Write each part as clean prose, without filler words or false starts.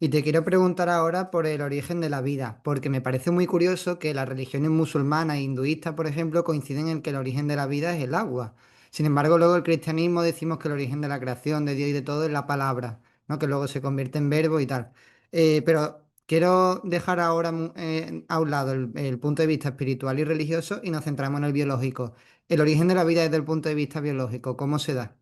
Y te quiero preguntar ahora por el origen de la vida, porque me parece muy curioso que las religiones musulmanas e hinduistas, por ejemplo, coinciden en que el origen de la vida es el agua. Sin embargo, luego el cristianismo decimos que el origen de la creación de Dios y de todo es la palabra, ¿no? Que luego se convierte en verbo y tal. Pero quiero dejar ahora a un lado el punto de vista espiritual y religioso y nos centramos en el biológico. El origen de la vida desde el punto de vista biológico, ¿cómo se da?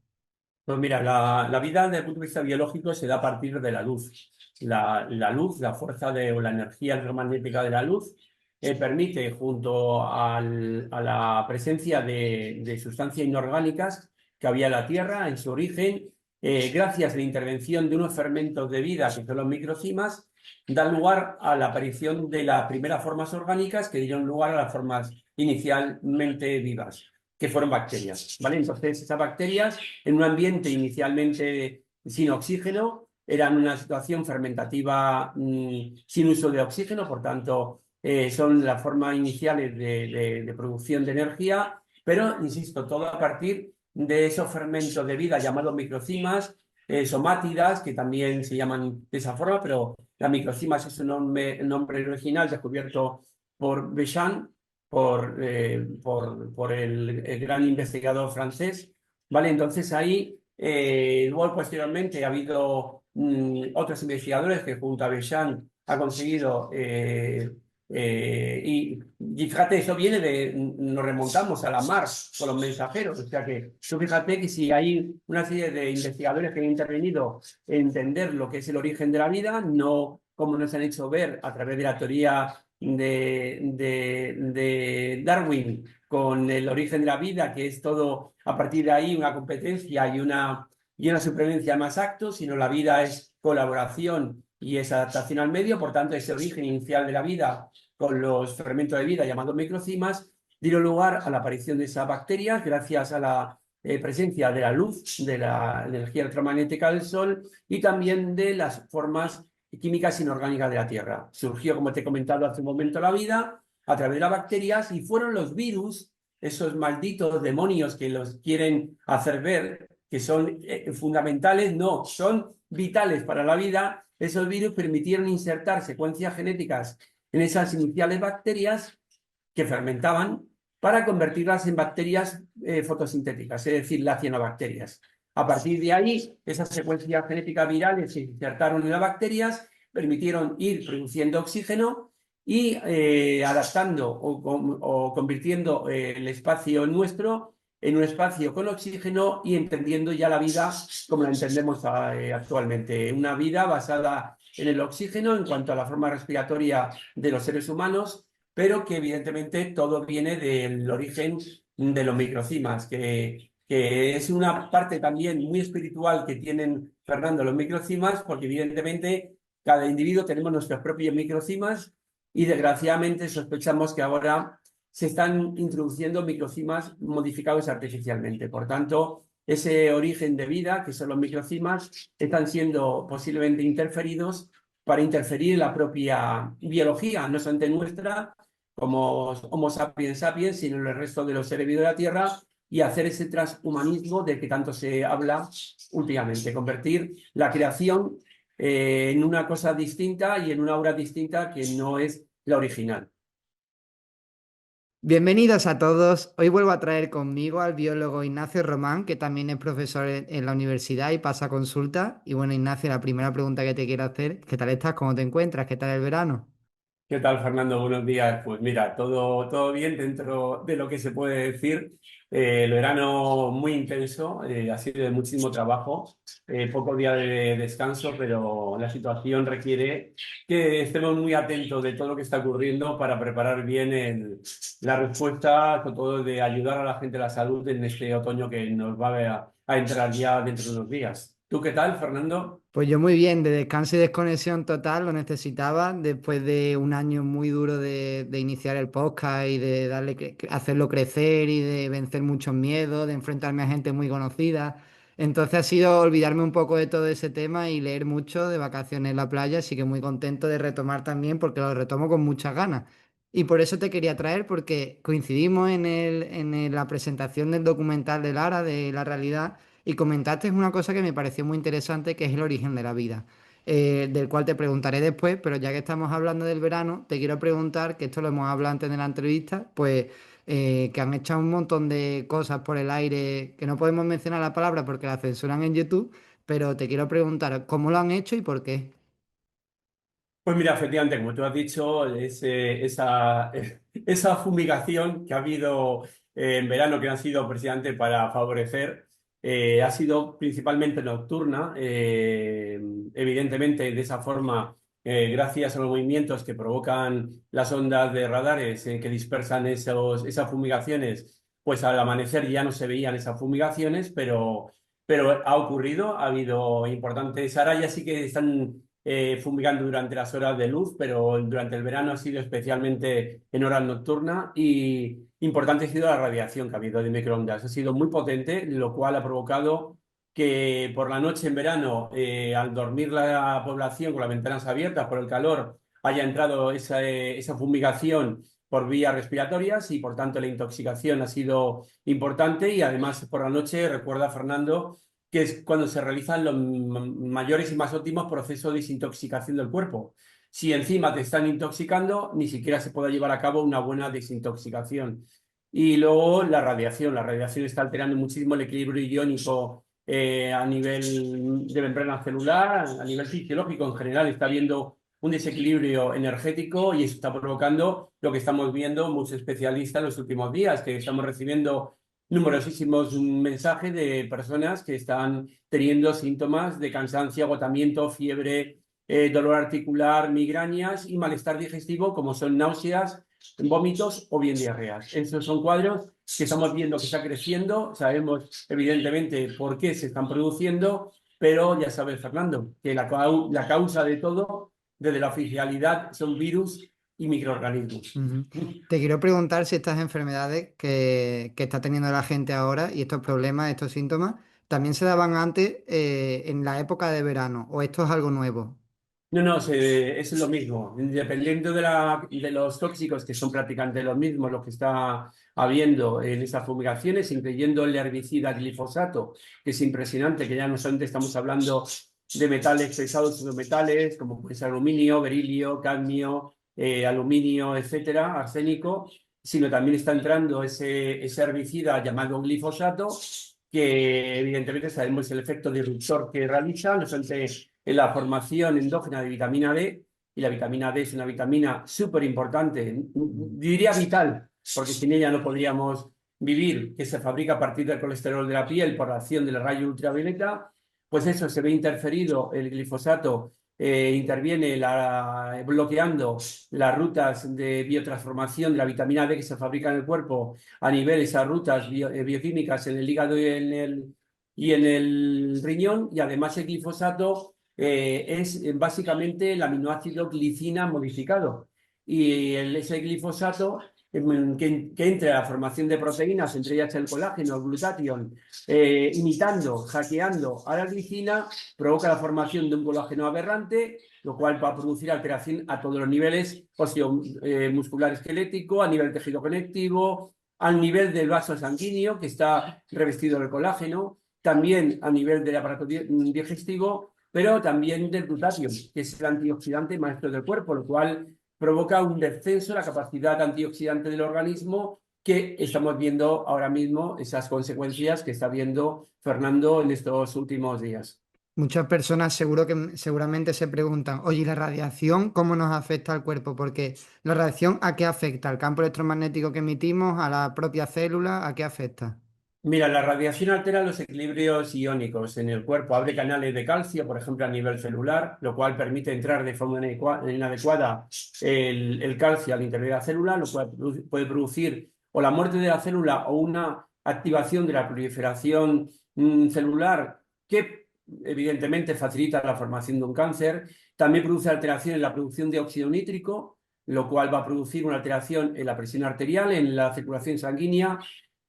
Pues mira, la vida desde el punto de vista biológico se da a partir de la luz. La luz, la fuerza o la energía electromagnética de la luz, permite, junto a la presencia de sustancias inorgánicas que había en la Tierra en su origen, gracias a la intervención de unos fermentos de vida, que son los microcimas, dan lugar a la aparición de las primeras formas orgánicas que dieron lugar a las formas inicialmente vivas, que fueron bacterias, ¿vale? Entonces, esas bacterias, en un ambiente inicialmente sin oxígeno, eran una situación fermentativa sin uso de oxígeno, por tanto, son las formas iniciales de producción de energía, pero, insisto, todo a partir de esos fermentos de vida llamados microcimas, somátidas, que también se llaman de esa forma, pero las microcimas es un nombre original descubierto por Béchamp, por el gran investigador francés, ¿vale? Entonces ahí, luego posteriormente ha habido otros investigadores que junto a Béchamp ha conseguido, y fíjate, eso viene nos remontamos a la mar con los mensajeros, o sea que tú fíjate que si hay una serie de investigadores que han intervenido en entender lo que es el origen de la vida, no como nos han hecho ver a través de la teoría de Darwin con el origen de la vida, que es todo a partir de ahí una competencia y una supervivencia más actos, sino la vida es colaboración y es adaptación al medio, por tanto ese origen inicial de la vida con los fermentos de vida llamados microcimas dieron lugar a la aparición de esas bacterias gracias a la presencia de la luz, de la energía electromagnética del Sol y también de las formas químicas inorgánicas de la Tierra. Surgió, como te he comentado hace un momento, la vida a través de las bacterias y fueron los virus, esos malditos demonios que los quieren hacer ver, que son fundamentales, no, son vitales para la vida. Esos virus permitieron insertar secuencias genéticas en esas iniciales bacterias que fermentaban para convertirlas en bacterias fotosintéticas, es decir, las cianobacterias. A partir de ahí, esas secuencias genéticas virales se insertaron en las bacterias, permitieron ir produciendo oxígeno y adaptando o convirtiendo el espacio nuestro en un espacio con oxígeno y entendiendo ya la vida como la entendemos actualmente. Una vida basada en el oxígeno en cuanto a la forma respiratoria de los seres humanos, pero que evidentemente todo viene del origen de los microcimas, que es una parte también muy espiritual que tienen, Fernando, los microcimas, porque evidentemente cada individuo tenemos nuestros propios microcimas y desgraciadamente sospechamos que ahora se están introduciendo microcimas modificados artificialmente. Por tanto, ese origen de vida, que son los microcimas, están siendo posiblemente interferidos para interferir en la propia biología, no solamente nuestra, como Homo sapiens sapiens, sino en el resto de los seres vivos de la Tierra, y hacer ese transhumanismo del que tanto se habla últimamente, convertir la creación en una cosa distinta y en una obra distinta que no es la original. Bienvenidos a todos. Hoy vuelvo a traer conmigo al biólogo Ignacio Román, que también es profesor en la universidad y pasa consulta. Y bueno, Ignacio, la primera pregunta que te quiero hacer, ¿qué tal estás? ¿Cómo te encuentras? ¿Qué tal el verano? ¿Qué tal, Fernando? Buenos días. Pues mira, todo bien dentro de lo que se puede decir. El verano muy intenso, ha sido de muchísimo trabajo, pocos días de descanso, pero la situación requiere que estemos muy atentos de todo lo que está ocurriendo para preparar bien la respuesta, con todo de ayudar a la gente a la salud en este otoño que nos va a entrar ya dentro de unos días. ¿Tú qué tal, Fernando? Pues yo muy bien, de descanso y desconexión total, lo necesitaba después de un año muy duro de iniciar el podcast y de darle hacerlo crecer y de vencer muchos miedos, de enfrentarme a gente muy conocida. Entonces ha sido olvidarme un poco de todo ese tema y leer mucho de vacaciones en la playa, así que muy contento de retomar también porque lo retomo con muchas ganas. Y por eso te quería traer porque coincidimos la presentación del documental de Lara, de la realidad. Y comentaste una cosa que me pareció muy interesante, que es el origen de la vida. del cual te preguntaré después, pero ya que estamos hablando del verano, te quiero preguntar, que esto lo hemos hablado antes de la entrevista, pues que han echado un montón de cosas por el aire, que no podemos mencionar la palabra porque la censuran en YouTube, pero te quiero preguntar cómo lo han hecho y por qué. Pues mira, efectivamente, como tú has dicho, esa fumigación que ha habido en verano, que no ha sido precisamente para favorecer, ha sido principalmente nocturna. Evidentemente, de esa forma, gracias a los movimientos que provocan las ondas de radares que dispersan esas fumigaciones, pues al amanecer ya no se veían esas fumigaciones, pero ha ocurrido, ha habido importantes. Ahora ya sí que están fumigando durante las horas de luz, pero durante el verano ha sido especialmente en horas nocturnas y importante ha sido la radiación que ha habido de microondas. Ha sido muy potente, lo cual ha provocado que por la noche en verano, al dormir la población con las ventanas abiertas por el calor, haya entrado esa fumigación por vías respiratorias y por tanto la intoxicación ha sido importante y además por la noche, recuerda Fernando, que es cuando se realizan los mayores y más óptimos procesos de desintoxicación del cuerpo. Si encima te están intoxicando, ni siquiera se puede llevar a cabo una buena desintoxicación. Y luego la radiación está alterando muchísimo el equilibrio iónico a nivel de membrana celular, a nivel fisiológico en general, está habiendo un desequilibrio energético y eso está provocando lo que estamos viendo muchos especialistas en los últimos días, que estamos recibiendo numerosísimos mensajes de personas que están teniendo síntomas de cansancio, agotamiento, fiebre, dolor articular, migrañas y malestar digestivo, como son náuseas, vómitos o bien diarreas. Estos son cuadros que estamos viendo que está creciendo. Sabemos, evidentemente, por qué se están produciendo, pero ya sabes, Fernando, que la causa de todo, desde la oficialidad, son virus y microorganismos. Ujú. Te quiero preguntar si estas enfermedades que está teniendo la gente ahora y estos problemas, estos síntomas, también se daban antes en la época de verano, o esto es algo nuevo. No, no, es lo mismo. Dependiendo de los tóxicos, que son prácticamente los mismos, los que está habiendo en estas fumigaciones, incluyendo el herbicida glifosato, que es impresionante, que ya no solamente estamos hablando de metales pesados, sino metales como pues aluminio, berilio, cadmio, aluminio, etcétera, arsénico, sino también está entrando ese herbicida llamado glifosato, que evidentemente sabemos el efecto disruptor que realiza, no solamente en la formación endógena de vitamina D, y la vitamina D es una vitamina súper importante, diría vital, porque sin ella no podríamos vivir, que se fabrica a partir del colesterol de la piel por la acción del rayo ultravioleta, pues eso se ve interferido, el glifosato interviene bloqueando las rutas de biotransformación de la vitamina D que se fabrica en el cuerpo a nivel de esas rutas bioquímicas en el hígado y en el riñón, y además el glifosato es básicamente el aminoácido glicina modificado. Y ese glifosato que entra a la formación de proteínas, entre ellas el colágeno, el glutatión, imitando, hackeando a la glicina, provoca la formación de un colágeno aberrante, lo cual va a producir alteración a todos los niveles, muscular esquelético, a nivel tejido conectivo, al nivel del vaso sanguíneo, que está revestido de colágeno, también a nivel del aparato digestivo, pero también del glutatión, que es el antioxidante maestro del cuerpo, lo cual provoca un descenso de la capacidad antioxidante del organismo, que estamos viendo ahora mismo esas consecuencias que está viendo Fernando en estos últimos días. Muchas personas seguramente se preguntan, oye, ¿y la radiación cómo nos afecta al cuerpo? Porque la radiación, ¿a qué afecta? ¿Al campo electromagnético que emitimos? ¿A la propia célula? ¿A qué afecta? Mira, la radiación altera los equilibrios iónicos en el cuerpo, abre canales de calcio, por ejemplo, a nivel celular, lo cual permite entrar de forma inadecuada el calcio al interior de la célula, lo cual puede producir o la muerte de la célula o una activación de la proliferación celular que evidentemente facilita la formación de un cáncer. También produce alteración en la producción de óxido nítrico, lo cual va a producir una alteración en la presión arterial, en la circulación sanguínea.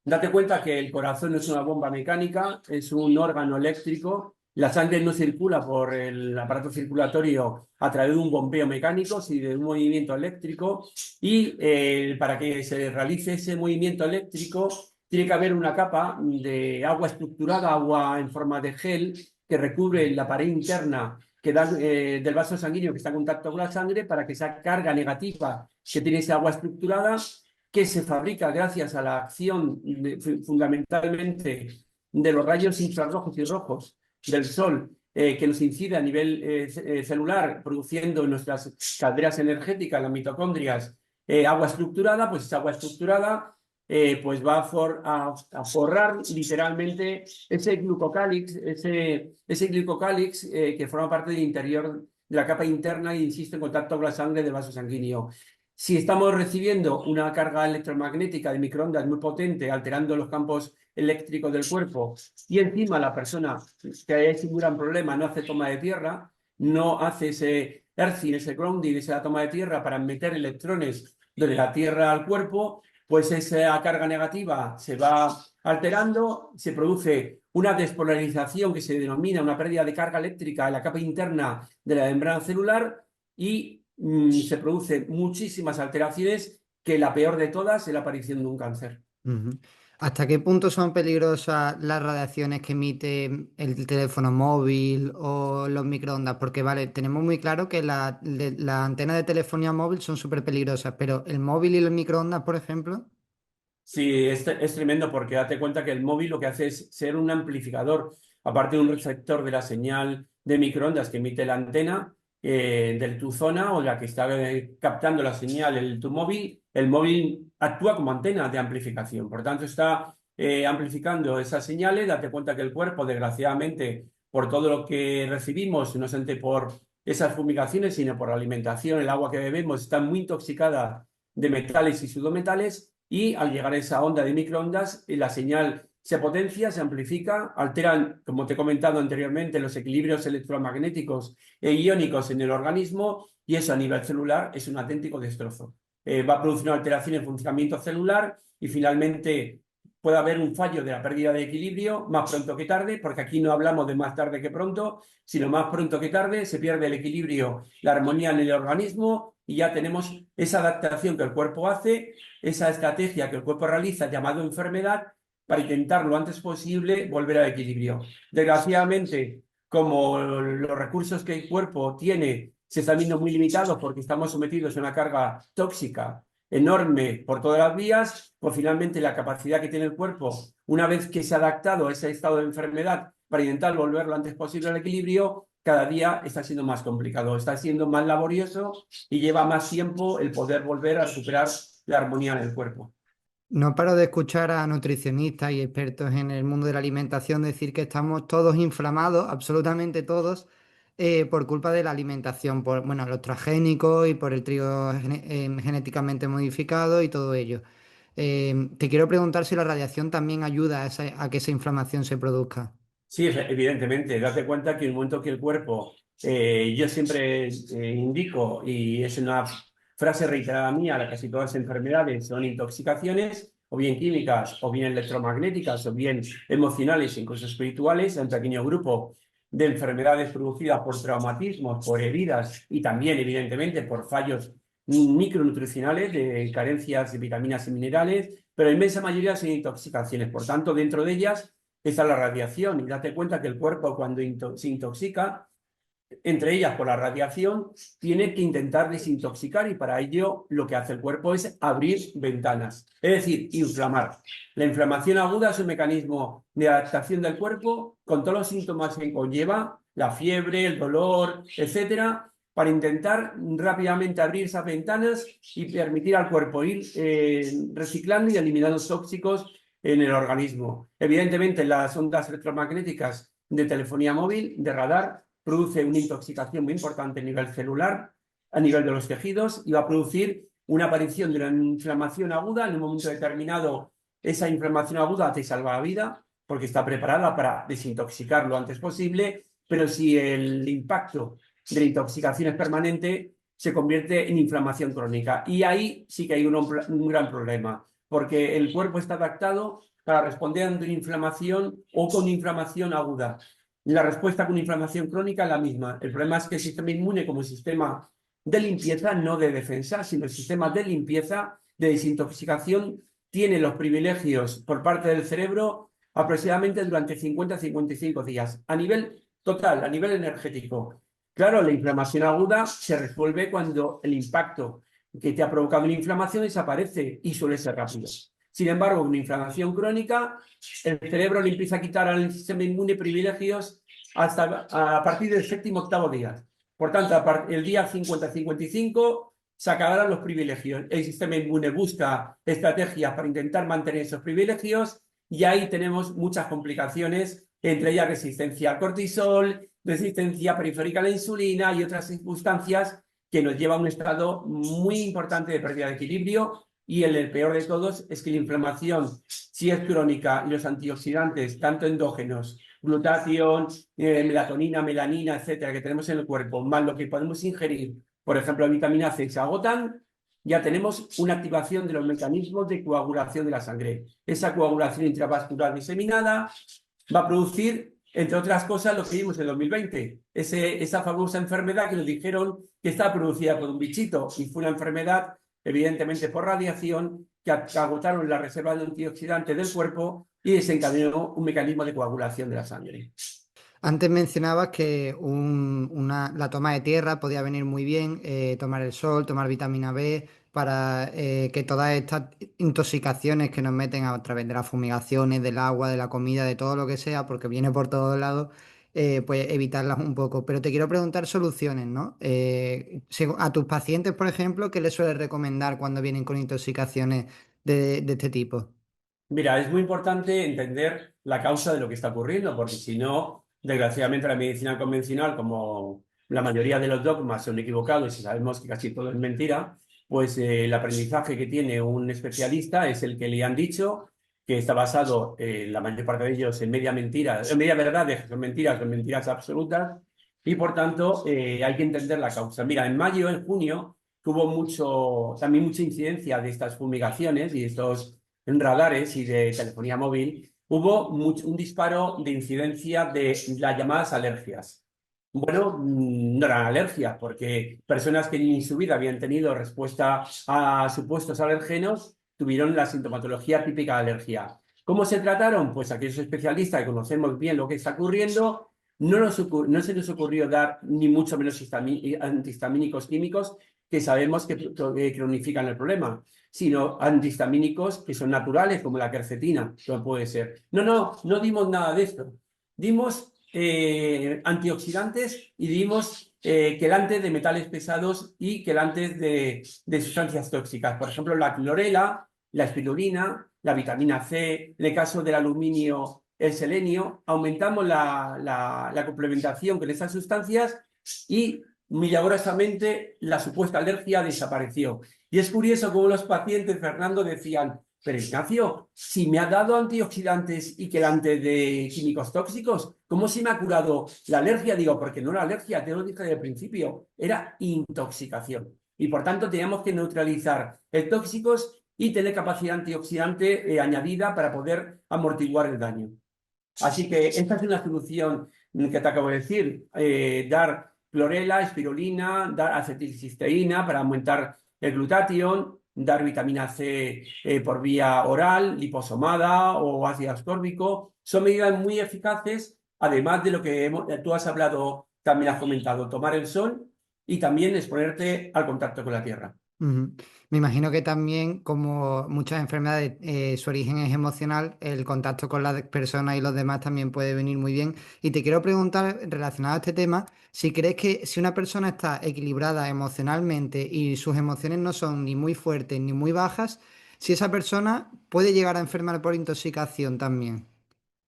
Date cuenta que el corazón no es una bomba mecánica, es un órgano eléctrico. La sangre no circula por el aparato circulatorio a través de un bombeo mecánico, sino de un movimiento eléctrico. Y para que se realice ese movimiento eléctrico, tiene que haber una capa de agua estructurada, agua en forma de gel, que recubre la pared interna que dan, del vaso sanguíneo que está en contacto con la sangre para que esa carga negativa que tiene esa agua estructurada, que se fabrica gracias a la acción fundamentalmente de los rayos infrarrojos y rojos del sol, que nos incide a nivel celular, produciendo en nuestras calderas energéticas, las mitocondrias, agua estructurada, pues esa agua estructurada pues va a forrar literalmente ese glucocálix, ese glucocálix que forma parte del interior de la capa interna e insisto en contacto con la sangre del vaso sanguíneo. Si estamos recibiendo una carga electromagnética de microondas muy potente, alterando los campos eléctricos del cuerpo, y encima la persona que es un gran problema no hace toma de tierra, no hace ese earthing, ese grounding, esa toma de tierra para meter electrones de la tierra al cuerpo, pues esa carga negativa se va alterando, se produce una despolarización que se denomina una pérdida de carga eléctrica en la capa interna de la membrana celular y se producen muchísimas alteraciones que la peor de todas es la aparición de un cáncer. Ujú. ¿Hasta qué punto son peligrosas las radiaciones que emite el teléfono móvil o los microondas? Porque, vale, tenemos muy claro que las antenas de telefonía móvil son súper peligrosas, pero el móvil y los microondas, por ejemplo. Sí, es tremendo porque date cuenta que el móvil lo que hace es ser un amplificador, aparte de un receptor de la señal de microondas que emite la antena de tu zona o la que está captando la señal tu móvil, el móvil actúa como antena de amplificación. Por tanto, está amplificando esas señales. Date cuenta que el cuerpo, desgraciadamente, por todo lo que recibimos, no solamente por esas fumigaciones, sino por la alimentación, el agua que bebemos, está muy intoxicada de metales y pseudometales y al llegar a esa onda de microondas, la señal se potencia, se amplifica, alteran, como te he comentado anteriormente, los equilibrios electromagnéticos e iónicos en el organismo y eso a nivel celular es un auténtico destrozo. Va a producir una alteración en el funcionamiento celular y finalmente puede haber un fallo de la pérdida de equilibrio más pronto que tarde, porque aquí no hablamos de más tarde que pronto, sino más pronto que tarde se pierde el equilibrio, la armonía en el organismo y ya tenemos esa adaptación que el cuerpo hace, esa estrategia que el cuerpo realiza llamado enfermedad para intentar lo antes posible volver al equilibrio. Desgraciadamente, como los recursos que el cuerpo tiene se están viendo muy limitados porque estamos sometidos a una carga tóxica enorme por todas las vías, pues finalmente la capacidad que tiene el cuerpo, una vez que se ha adaptado a ese estado de enfermedad para intentar volver lo antes posible al equilibrio, cada día está siendo más complicado, está siendo más laborioso y lleva más tiempo el poder volver a recuperar la armonía en el cuerpo. No paro de escuchar a nutricionistas y expertos en el mundo de la alimentación decir que estamos todos inflamados, absolutamente todos, por culpa de la alimentación, por bueno, los transgénicos y por el trigo genéticamente modificado y todo ello. Te quiero preguntar si la radiación también ayuda a que esa inflamación se produzca. Sí, evidentemente, date cuenta que en el momento que el cuerpo, yo siempre indico, y es una frase reiterada mía, la casi todas las enfermedades son intoxicaciones, o bien químicas, o bien electromagnéticas, o bien emocionales, incluso espirituales, hay un pequeño grupo de enfermedades producidas por traumatismos, por heridas y también, evidentemente, por fallos micronutricionales, de carencias de vitaminas y minerales, pero la inmensa mayoría son intoxicaciones. Por tanto, dentro de ellas está la radiación y date cuenta que el cuerpo cuando se intoxica, entre ellas por la radiación, tiene que intentar desintoxicar y para ello lo que hace el cuerpo es abrir ventanas, es decir, inflamar. La inflamación aguda es un mecanismo de adaptación del cuerpo con todos los síntomas que conlleva, la fiebre, el dolor, etcétera, para intentar rápidamente abrir esas ventanas y permitir al cuerpo ir reciclando y eliminando tóxicos en el organismo. Evidentemente, las ondas electromagnéticas de telefonía móvil, de radar, produce una intoxicación muy importante a nivel celular, a nivel de los tejidos, y va a producir una aparición de una inflamación aguda. En un momento determinado, esa inflamación aguda te salva la vida porque está preparada para desintoxicar lo antes posible, pero si el impacto de la intoxicación es permanente, se convierte en inflamación crónica. Y ahí sí que hay un gran problema, porque el cuerpo está adaptado para responder ante una inflamación o con inflamación aguda. La respuesta con inflamación crónica es la misma. El problema es que el sistema inmune, como sistema de limpieza, no de defensa, sino el sistema de limpieza, de desintoxicación, tiene los privilegios por parte del cerebro aproximadamente durante 50 a 55 días. A nivel total, a nivel energético, Claro, la inflamación aguda se resuelve cuando el impacto que te ha provocado la inflamación desaparece y suele ser rápido. Sin embargo, una inflamación crónica, el cerebro le empieza a quitar al sistema inmune privilegios hasta a partir del séptimo octavo día. Por tanto, el día 50-55 se acabarán los privilegios. El sistema inmune busca estrategias para intentar mantener esos privilegios y ahí tenemos muchas complicaciones, entre ellas resistencia al cortisol, resistencia periférica a la insulina y otras circunstancias que nos lleva a un estado muy importante de pérdida de equilibrio. Y el peor de todos es que la inflamación, si es crónica, y los antioxidantes, tanto endógenos, glutatión, melatonina, melanina, etcétera, que tenemos en el cuerpo, más lo que podemos ingerir, por ejemplo, la vitamina C, se agotan, ya tenemos una activación de los mecanismos de coagulación de la sangre. Esa coagulación intravascular diseminada va a producir, entre otras cosas, lo que vimos en 2020, esa famosa enfermedad que nos dijeron que está producida por un bichito, y fue una enfermedad, evidentemente por radiación, que agotaron la reserva de antioxidantes del cuerpo y desencadenó un mecanismo de coagulación de la sangre. Antes mencionabas que la toma de tierra podía venir muy bien, tomar el sol, tomar vitamina B, para que todas estas intoxicaciones que nos meten a través de las fumigaciones, del agua, de la comida, de todo lo que sea, porque viene por todos lados, pues evitarlas un poco. Pero te quiero preguntar soluciones, ¿no? A tus pacientes, por ejemplo, ¿qué les sueles recomendar cuando vienen con intoxicaciones de este tipo? Mira, es muy importante entender la causa de lo que está ocurriendo, porque si no, desgraciadamente la medicina convencional, como la mayoría de los dogmas son equivocados y sabemos que casi todo es mentira, pues el aprendizaje que tiene un especialista es el que le han dicho, que está basado, la mayor parte de ellos, en media mentira, en media verdad, son mentiras absolutas, y por tanto hay que entender la causa. Mira, en mayo, en junio, tuvo también mucha incidencia de estas fumigaciones y estos en radares y de telefonía móvil, hubo un disparo de incidencia de las llamadas alergias. Bueno, no eran alergias, porque personas que ni en su vida habían tenido respuesta a supuestos alergenos tuvieron la sintomatología típica de alergia. ¿Cómo se trataron? Pues aquellos especialistas que conocemos bien lo que está ocurriendo, no se nos ocurrió dar ni mucho menos antihistamínicos químicos que sabemos que cronifican el problema, sino antihistamínicos que son naturales, como la quercetina, como puede ser. No dimos nada de esto. Dimos antioxidantes y dimos quelantes de metales pesados y quelantes de sustancias tóxicas. Por ejemplo, la clorela, la espirulina, la vitamina C, en el caso del aluminio, el selenio. Aumentamos la complementación con esas sustancias y milagrosamente la supuesta alergia desapareció. Y es curioso cómo los pacientes, Fernando, decían: pero Ignacio, si me ha dado antioxidantes y quelante de químicos tóxicos, ¿cómo se me ha curado la alergia? Digo, porque no era alergia, te lo dije desde el principio, era intoxicación. Y por tanto teníamos que neutralizar el tóxicos y tener capacidad antioxidante añadida para poder amortiguar el daño. Así que esta es una solución que te acabo de decir, dar clorela, espirulina, dar acetilcisteína para aumentar el glutatión, dar vitamina C por vía oral, liposomada o ácido ascórbico. Son medidas muy eficaces, además de lo que tú has hablado, también has comentado, tomar el sol y también exponerte al contacto con la tierra. Ujú. Me imagino que también, como muchas enfermedades, su origen es emocional, el contacto con las personas y los demás también puede venir muy bien. Y te quiero preguntar, relacionado a este tema, si crees que si una persona está equilibrada emocionalmente y sus emociones no son ni muy fuertes ni muy bajas, si esa persona puede llegar a enfermar por intoxicación también.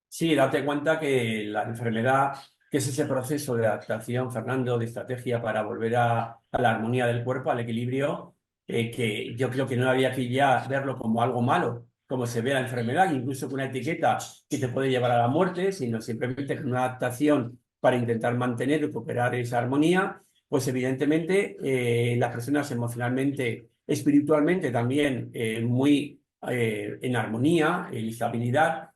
Sí, date cuenta que la enfermedad, que es ese proceso de adaptación, Fernando, de estrategia para volver a la armonía del cuerpo, al equilibrio, que yo creo que no había que ya verlo como algo malo, como se ve la enfermedad, incluso con una etiqueta que te puede llevar a la muerte, sino simplemente con una adaptación para intentar mantener y recuperar esa armonía, pues evidentemente las personas emocionalmente, espiritualmente también muy en armonía, en estabilidad,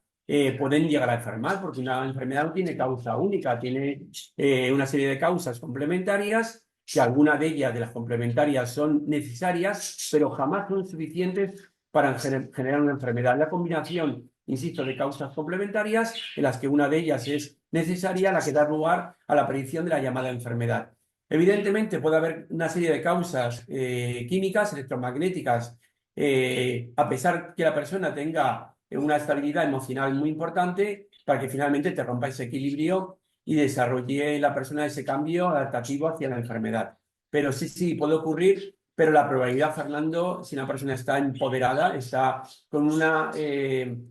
pueden llegar a enfermar, porque una enfermedad no tiene causa única, tiene una serie de causas complementarias, que algunas de ellas, de las complementarias, son necesarias, pero jamás son suficientes para generar una enfermedad. La combinación, insisto, de causas complementarias, en las que una de ellas es necesaria, la que da lugar a la aparición de la llamada enfermedad. Evidentemente puede haber una serie de causas químicas, electromagnéticas, a pesar que la persona tenga una estabilidad emocional muy importante para que finalmente te rompa ese equilibrio y desarrolle la persona ese cambio adaptativo hacia la enfermedad. Pero sí, sí, puede ocurrir, pero la probabilidad, Fernando, si una persona está empoderada, está con una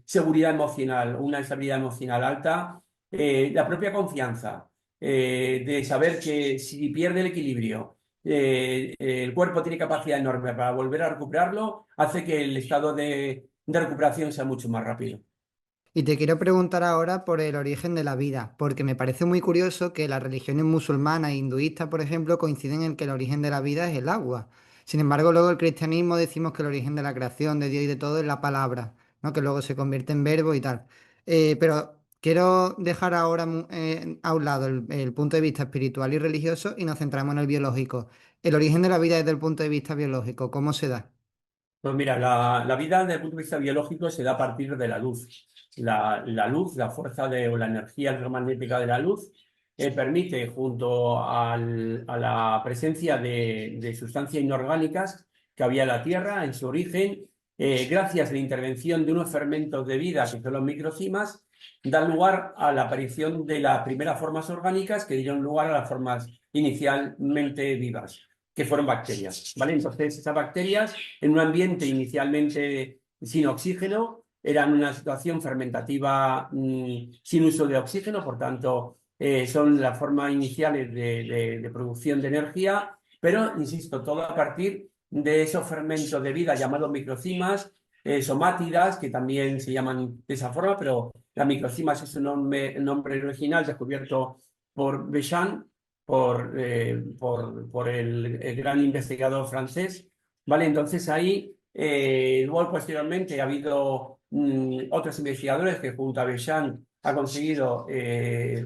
seguridad emocional, una estabilidad emocional alta, la propia confianza de saber que si pierde el equilibrio, el cuerpo tiene capacidad enorme para volver a recuperarlo, hace que el estado de recuperación sea mucho más rápido. Y te quiero preguntar ahora por el origen de la vida, porque me parece muy curioso que las religiones musulmanas e hinduistas, por ejemplo, coinciden en que el origen de la vida es el agua. Sin embargo, luego el cristianismo decimos que el origen de la creación de Dios y de todo es la palabra, ¿no? Que luego se convierte en verbo y tal. Pero quiero dejar ahora a un lado el punto de vista espiritual y religioso y nos centramos en el biológico. El origen de la vida desde el punto de vista biológico, ¿cómo se da? Pues mira, la vida desde el punto de vista biológico se da a partir de la luz. La luz, la fuerza o la energía electromagnética de la luz, permite, junto a la presencia de sustancias inorgánicas que había en la Tierra en su origen, gracias a la intervención de unos fermentos de vida, que son los microcimas, da lugar a la aparición de las primeras formas orgánicas que dieron lugar a las formas inicialmente vivas, que fueron bacterias, ¿vale? Entonces, esas bacterias en un ambiente inicialmente sin oxígeno, eran una situación fermentativa sin uso de oxígeno, por tanto, son las formas iniciales de producción de energía, pero, insisto, todo a partir de esos fermentos de vida llamados microcimas, somátidas, que también se llaman de esa forma, pero las microcimas es un nombre original descubierto por Béchamp, por el gran investigador francés, ¿vale? Entonces ahí, luego posteriormente ha habido otros investigadores que junto a Béchamp ha conseguido, y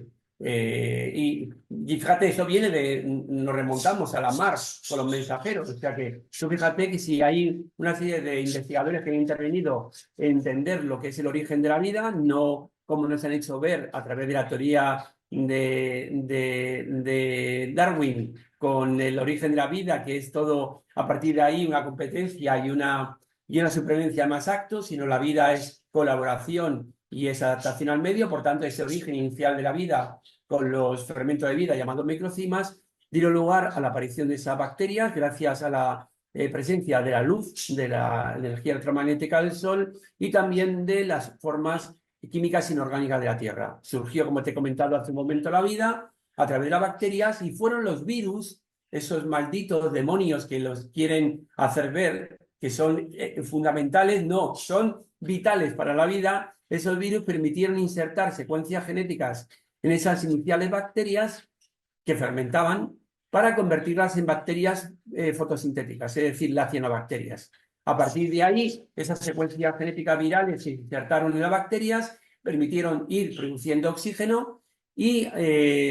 fíjate, eso viene nos remontamos a la mar con los mensajeros, o sea que tú fíjate que si hay una serie de investigadores que han intervenido en entender lo que es el origen de la vida, no como nos han hecho ver a través de la teoría de Darwin con el origen de la vida, que es todo a partir de ahí una competencia y una supervivencia más actos, sino la vida es colaboración y es adaptación al medio, por tanto ese origen inicial de la vida con los fermentos de vida llamados microcimas dieron lugar a la aparición de esas bacterias gracias a la presencia de la luz, de la energía electromagnética del Sol y también de las formas químicas inorgánicas de la Tierra. Surgió, como te he comentado hace un momento, la vida a través de las bacterias y fueron los virus, esos malditos demonios que los quieren hacer ver que son fundamentales, no, son vitales para la vida. Esos virus permitieron insertar secuencias genéticas en esas iniciales bacterias que fermentaban para convertirlas en bacterias fotosintéticas, es decir, las cianobacterias. A partir de ahí, esas secuencias genéticas virales se insertaron en las bacterias, permitieron ir produciendo oxígeno y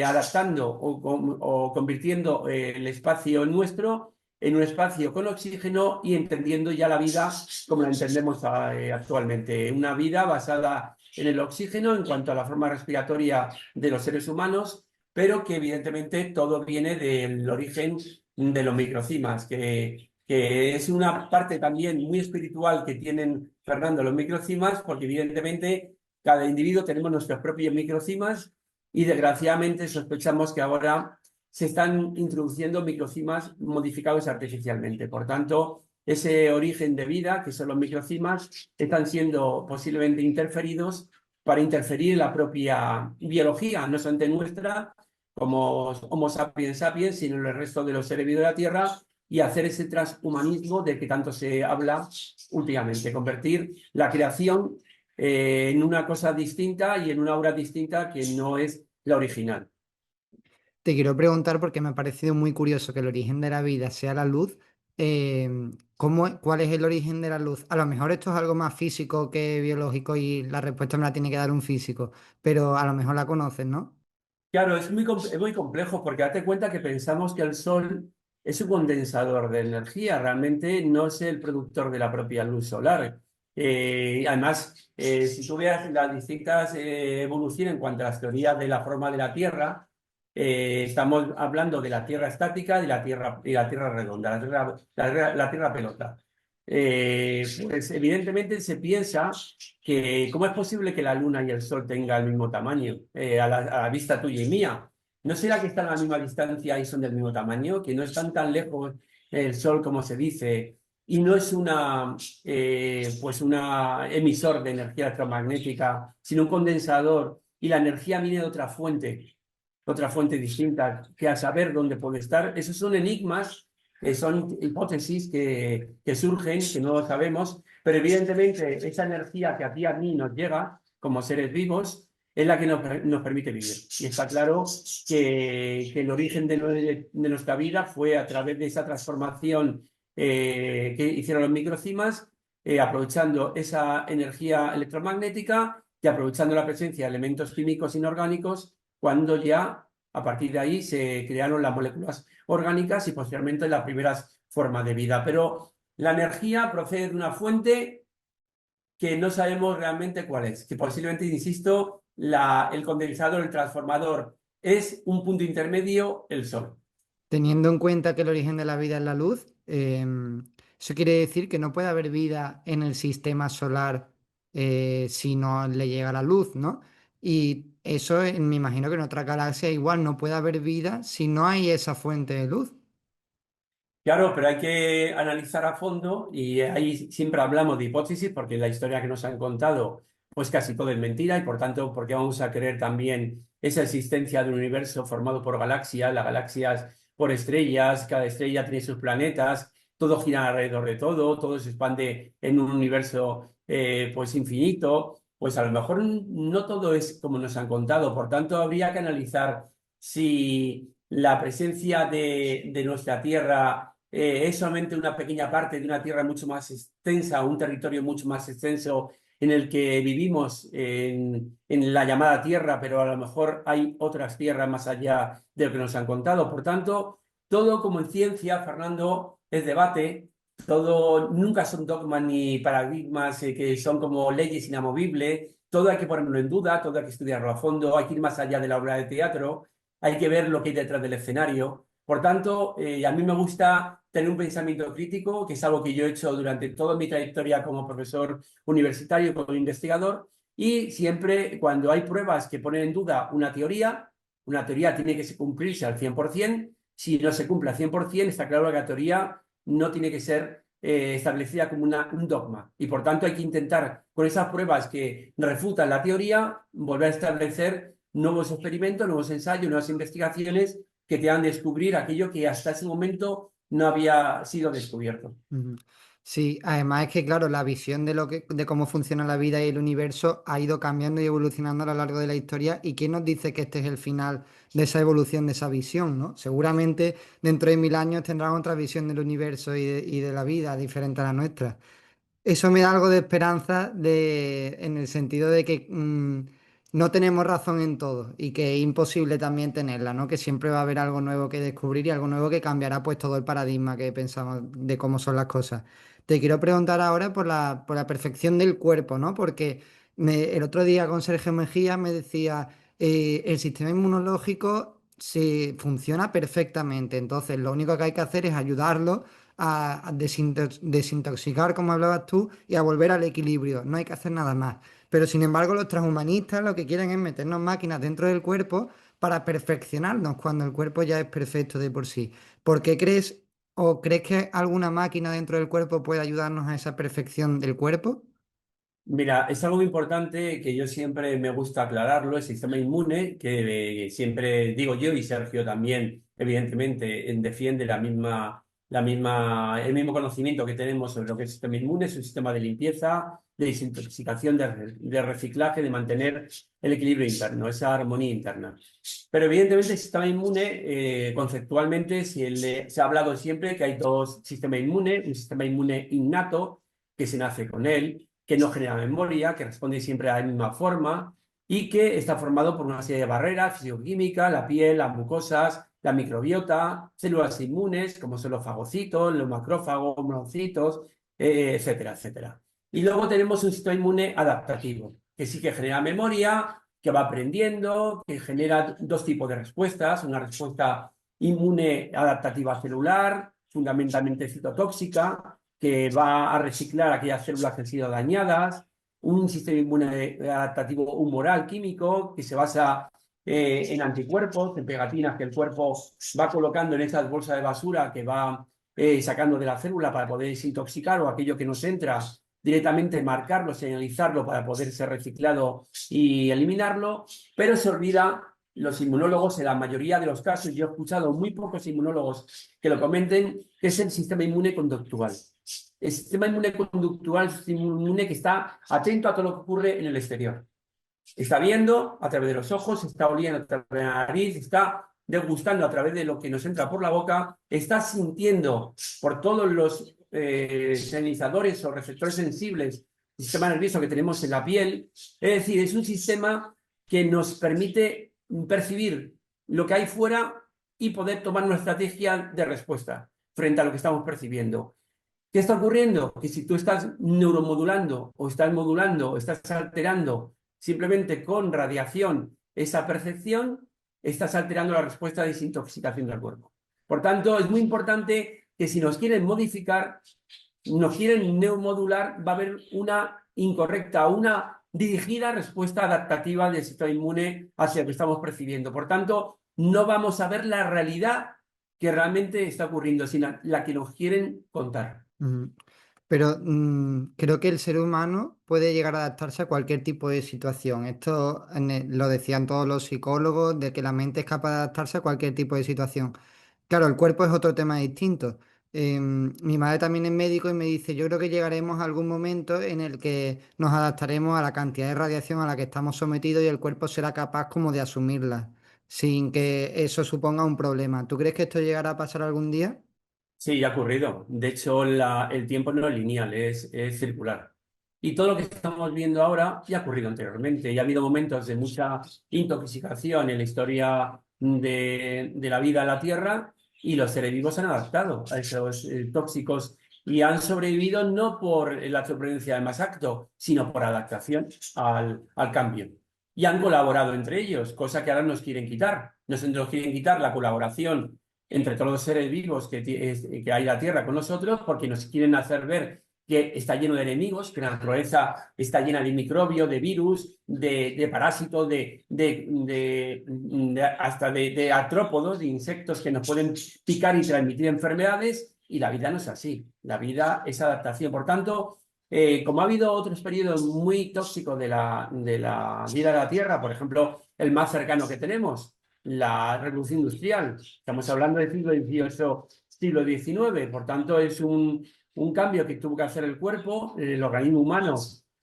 adaptando o convirtiendo el espacio nuestro en un espacio con oxígeno y entendiendo ya la vida como la entendemos actualmente. Una vida basada en el oxígeno en cuanto a la forma respiratoria de los seres humanos, pero que evidentemente todo viene del origen de los microcimas, que es una parte también muy espiritual que tienen, Fernando, los microcimas, porque evidentemente cada individuo tenemos nuestros propios microcimas y desgraciadamente sospechamos que ahora se están introduciendo microcimas modificados artificialmente. Por tanto, ese origen de vida, que son los microcimas, están siendo posiblemente interferidos para interferir en la propia biología, no solamente nuestra, como Homo sapiens sapiens, sino en el resto de los seres vivos de la Tierra, y hacer ese transhumanismo del que tanto se habla últimamente, convertir la creación en una cosa distinta y en una obra distinta que no es la original. Te quiero preguntar porque me ha parecido muy curioso que el origen de la vida sea la luz. ¿Cuál es el origen de la luz? A lo mejor esto es algo más físico que biológico y la respuesta me la tiene que dar un físico, pero a lo mejor la conoces, ¿no? Claro, es muy complejo porque date cuenta que pensamos que el Sol es un condensador de energía, realmente no es el productor de la propia luz solar. Además, si tú veas las distintas evoluciones en cuanto a las teorías de la forma de la Tierra, estamos hablando de la Tierra estática y la Tierra redonda, la Tierra pelota. Pues evidentemente se piensa que cómo es posible que la Luna y el Sol tengan el mismo tamaño a la vista tuya y mía. ¿No será que están a la misma distancia y son del mismo tamaño? Que no están tan lejos el Sol como se dice y no es pues una emisor de energía electromagnética, sino un condensador y la energía viene de otra fuente distinta, que a saber dónde puede estar. Esos son enigmas, son hipótesis que surgen, que no lo sabemos, pero evidentemente esa energía que a ti y a mí nos llega como seres vivos es la que nos permite vivir. Y está claro que el origen de nuestra vida fue a través de esa transformación que hicieron los microclimas, aprovechando esa energía electromagnética y aprovechando la presencia de elementos químicos inorgánicos, cuando ya a partir de ahí se crearon las moléculas orgánicas y posteriormente las primeras formas de vida. Pero la energía procede de una fuente que no sabemos realmente cuál es, que posiblemente, insisto, el condensador, el transformador, es un punto intermedio, el Sol. Teniendo en cuenta que el origen de la vida es la luz, eso quiere decir que no puede haber vida en el sistema solar si no le llega la luz, ¿no? Y eso me imagino que en otra galaxia igual no puede haber vida si no hay esa fuente de luz. Claro, pero hay que analizar a fondo y ahí siempre hablamos de hipótesis porque la historia que nos han contado, pues casi todo es mentira y por tanto, porque vamos a creer también esa existencia de un universo formado por galaxias, las galaxias por estrellas, cada estrella tiene sus planetas, todo gira alrededor de todo, todo se expande en un universo pues infinito, pues a lo mejor no todo es como nos han contado, por tanto habría que analizar si la presencia de nuestra Tierra es solamente una pequeña parte de una tierra mucho más extensa, un territorio mucho más extenso en el que vivimos en la llamada tierra, pero a lo mejor hay otras tierras más allá de lo que nos han contado. Por tanto, todo como en ciencia, Fernando, es debate, todo nunca son dogmas ni paradigmas que son como leyes inamovibles, todo hay que ponerlo en duda, todo hay que estudiarlo a fondo, hay que ir más allá de la obra de teatro, hay que ver lo que hay detrás del escenario. Por tanto, a mí me gusta tener un pensamiento crítico, que es algo que yo he hecho durante toda mi trayectoria como profesor universitario, como investigador, y siempre cuando hay pruebas que ponen en duda una teoría tiene que cumplirse al 100%, si no se cumple al 100%, está claro que la teoría no tiene que ser establecida como un dogma, y por tanto hay que intentar, con esas pruebas que refutan la teoría, volver a establecer nuevos experimentos, nuevos ensayos, nuevas investigaciones que te hagan descubrir aquello que hasta ese momento no había sido descubierto. Ujú. Sí, además es que, claro, la visión de cómo funciona la vida y el universo ha ido cambiando y evolucionando a lo largo de la historia. ¿Y quién nos dice que este es el final de esa evolución, de esa visión, ¿no? Seguramente dentro de 1000 años tendrán otra visión del universo y de la vida diferente a la nuestra. Eso me da algo de esperanza en el sentido de que no tenemos razón en todo y que es imposible también tenerla, ¿no? Que siempre va a haber algo nuevo que descubrir y algo nuevo que cambiará pues todo el paradigma que pensamos de cómo son las cosas. Te quiero preguntar ahora por la perfección del cuerpo, ¿no? Porque el otro día con Sergio Mejía me decía, el sistema inmunológico funciona perfectamente, entonces lo único que hay que hacer es ayudarlo a desintoxicar, como hablabas tú, y a volver al equilibrio. No hay que hacer nada más. Pero sin embargo, los transhumanistas lo que quieren es meternos máquinas dentro del cuerpo para perfeccionarnos cuando el cuerpo ya es perfecto de por sí. ¿Por qué crees o crees que alguna máquina dentro del cuerpo puede ayudarnos a esa perfección del cuerpo? Mira, es algo muy importante que yo siempre me gusta aclararlo, el sistema inmune, que siempre digo yo y Sergio también, evidentemente, defiende el mismo conocimiento que tenemos sobre lo que es el sistema inmune, es un sistema de limpieza, de desintoxicación, de reciclaje, de mantener el equilibrio interno, esa armonía interna. Pero evidentemente el sistema inmune, conceptualmente, se ha hablado siempre que hay dos sistemas inmunes, un sistema inmune innato, que se nace con él, que no genera memoria, que responde siempre a la misma forma y que está formado por una serie de barreras fisicoquímicas, la piel, las mucosas, la microbiota, células inmunes, como son los fagocitos, los macrófagos, monocitos, etcétera, etcétera. Y luego tenemos un sistema inmune adaptativo, que sí que genera memoria, que va aprendiendo, que genera dos tipos de respuestas, una respuesta inmune adaptativa celular, fundamentalmente citotóxica, que va a reciclar aquellas células que han sido dañadas, un sistema inmune adaptativo humoral químico que se basa en anticuerpos, en pegatinas que el cuerpo va colocando en esas bolsas de basura que va sacando de la célula para poder desintoxicar o aquello que nos entra directamente marcarlo, señalizarlo para poder ser reciclado y eliminarlo, pero se olvida los inmunólogos en la mayoría de los casos, yo he escuchado muy pocos inmunólogos que lo comenten, que es el sistema inmune conductual. El sistema inmune conductual es un sistema inmune que está atento a todo lo que ocurre en el exterior. Está viendo a través de los ojos, está oliendo a través de la nariz, está degustando a través de lo que nos entra por la boca, está sintiendo por todos los señalizadores o receptores sensibles del sistema nervioso que tenemos en la piel. Es decir, es un sistema que nos permite percibir lo que hay fuera y poder tomar una estrategia de respuesta frente a lo que estamos percibiendo. ¿Qué está ocurriendo? Que si tú estás neuromodulando o estás modulando o estás alterando simplemente con radiación esa percepción, estás alterando la respuesta de desintoxicación del cuerpo. Por tanto, es muy importante que si nos quieren modificar, nos quieren neuromodular, va a haber una incorrecta, una dirigida respuesta adaptativa del sistema inmune hacia lo que estamos percibiendo. Por tanto, no vamos a ver la realidad que realmente está ocurriendo, sino la que nos quieren contar. Pero creo que el ser humano puede llegar a adaptarse a cualquier tipo de situación. Esto lo decían todos los psicólogos, de que la mente es capaz de adaptarse a cualquier tipo de situación. Claro, el cuerpo es otro tema distinto. Mi madre también es médico y me dice, yo creo que llegaremos a algún momento en el que nos adaptaremos a la cantidad de radiación a la que estamos sometidos y el cuerpo será capaz como de asumirla, sin que eso suponga un problema. ¿Tú crees que esto llegará a pasar algún día? Sí, ya ha ocurrido. De hecho, el tiempo no es lineal, es circular. Y todo lo que estamos viendo ahora ya ha ocurrido anteriormente. Ya ha habido momentos de mucha intoxicación en la historia de la vida en la Tierra y los seres vivos se han adaptado a esos tóxicos y han sobrevivido no por la supervivencia del más acto, sino por adaptación al cambio. Y han colaborado entre ellos, cosa que ahora nos quieren quitar. Nos quieren quitar la colaboración entre todos los seres vivos que hay en la Tierra con nosotros, porque nos quieren hacer ver que está lleno de enemigos, que la naturaleza está llena de microbios, de virus, de parásitos, hasta de artrópodos, de insectos que nos pueden picar y transmitir enfermedades, y la vida no es así. La vida es adaptación. Por tanto, como ha habido otros periodos muy tóxicos de la vida de la Tierra, por ejemplo, el más cercano que tenemos, la revolución industrial. Estamos hablando del siglo XVIII, siglo XIX, por tanto es un cambio que tuvo que hacer el cuerpo, el organismo humano,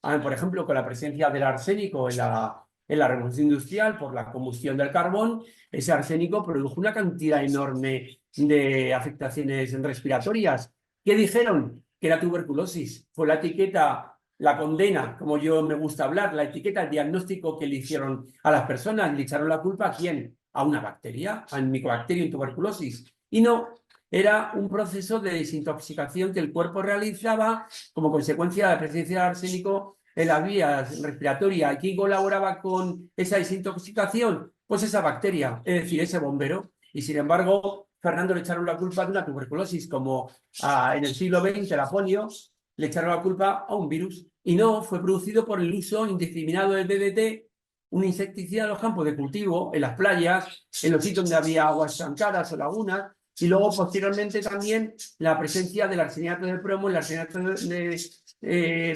por ejemplo, con la presencia del arsénico en la revolución industrial por la combustión del carbón. Ese arsénico produjo una cantidad enorme de afectaciones respiratorias. ¿Qué dijeron? Que era tuberculosis. Fue la etiqueta, la condena, como yo me gusta hablar, la etiqueta, el diagnóstico que le hicieron a las personas. ¿Le echaron la culpa a quién? A una bacteria, al Mycobacterium tuberculosis. Y no, era un proceso de desintoxicación que el cuerpo realizaba como consecuencia de la presencia de arsénico en las vías respiratorias. ¿Quién colaboraba con esa desintoxicación? Pues esa bacteria, es decir, ese bombero. Y sin embargo, Fernando le echaron la culpa de una tuberculosis, como en el siglo XX la polio, le echaron la culpa a un virus. Y no, fue producido por el uso indiscriminado del DDT, un insecticida en los campos de cultivo, en las playas, en los sitios donde había aguas estancadas o lagunas, y luego posteriormente también la presencia del arseniato de plomo y el arseniato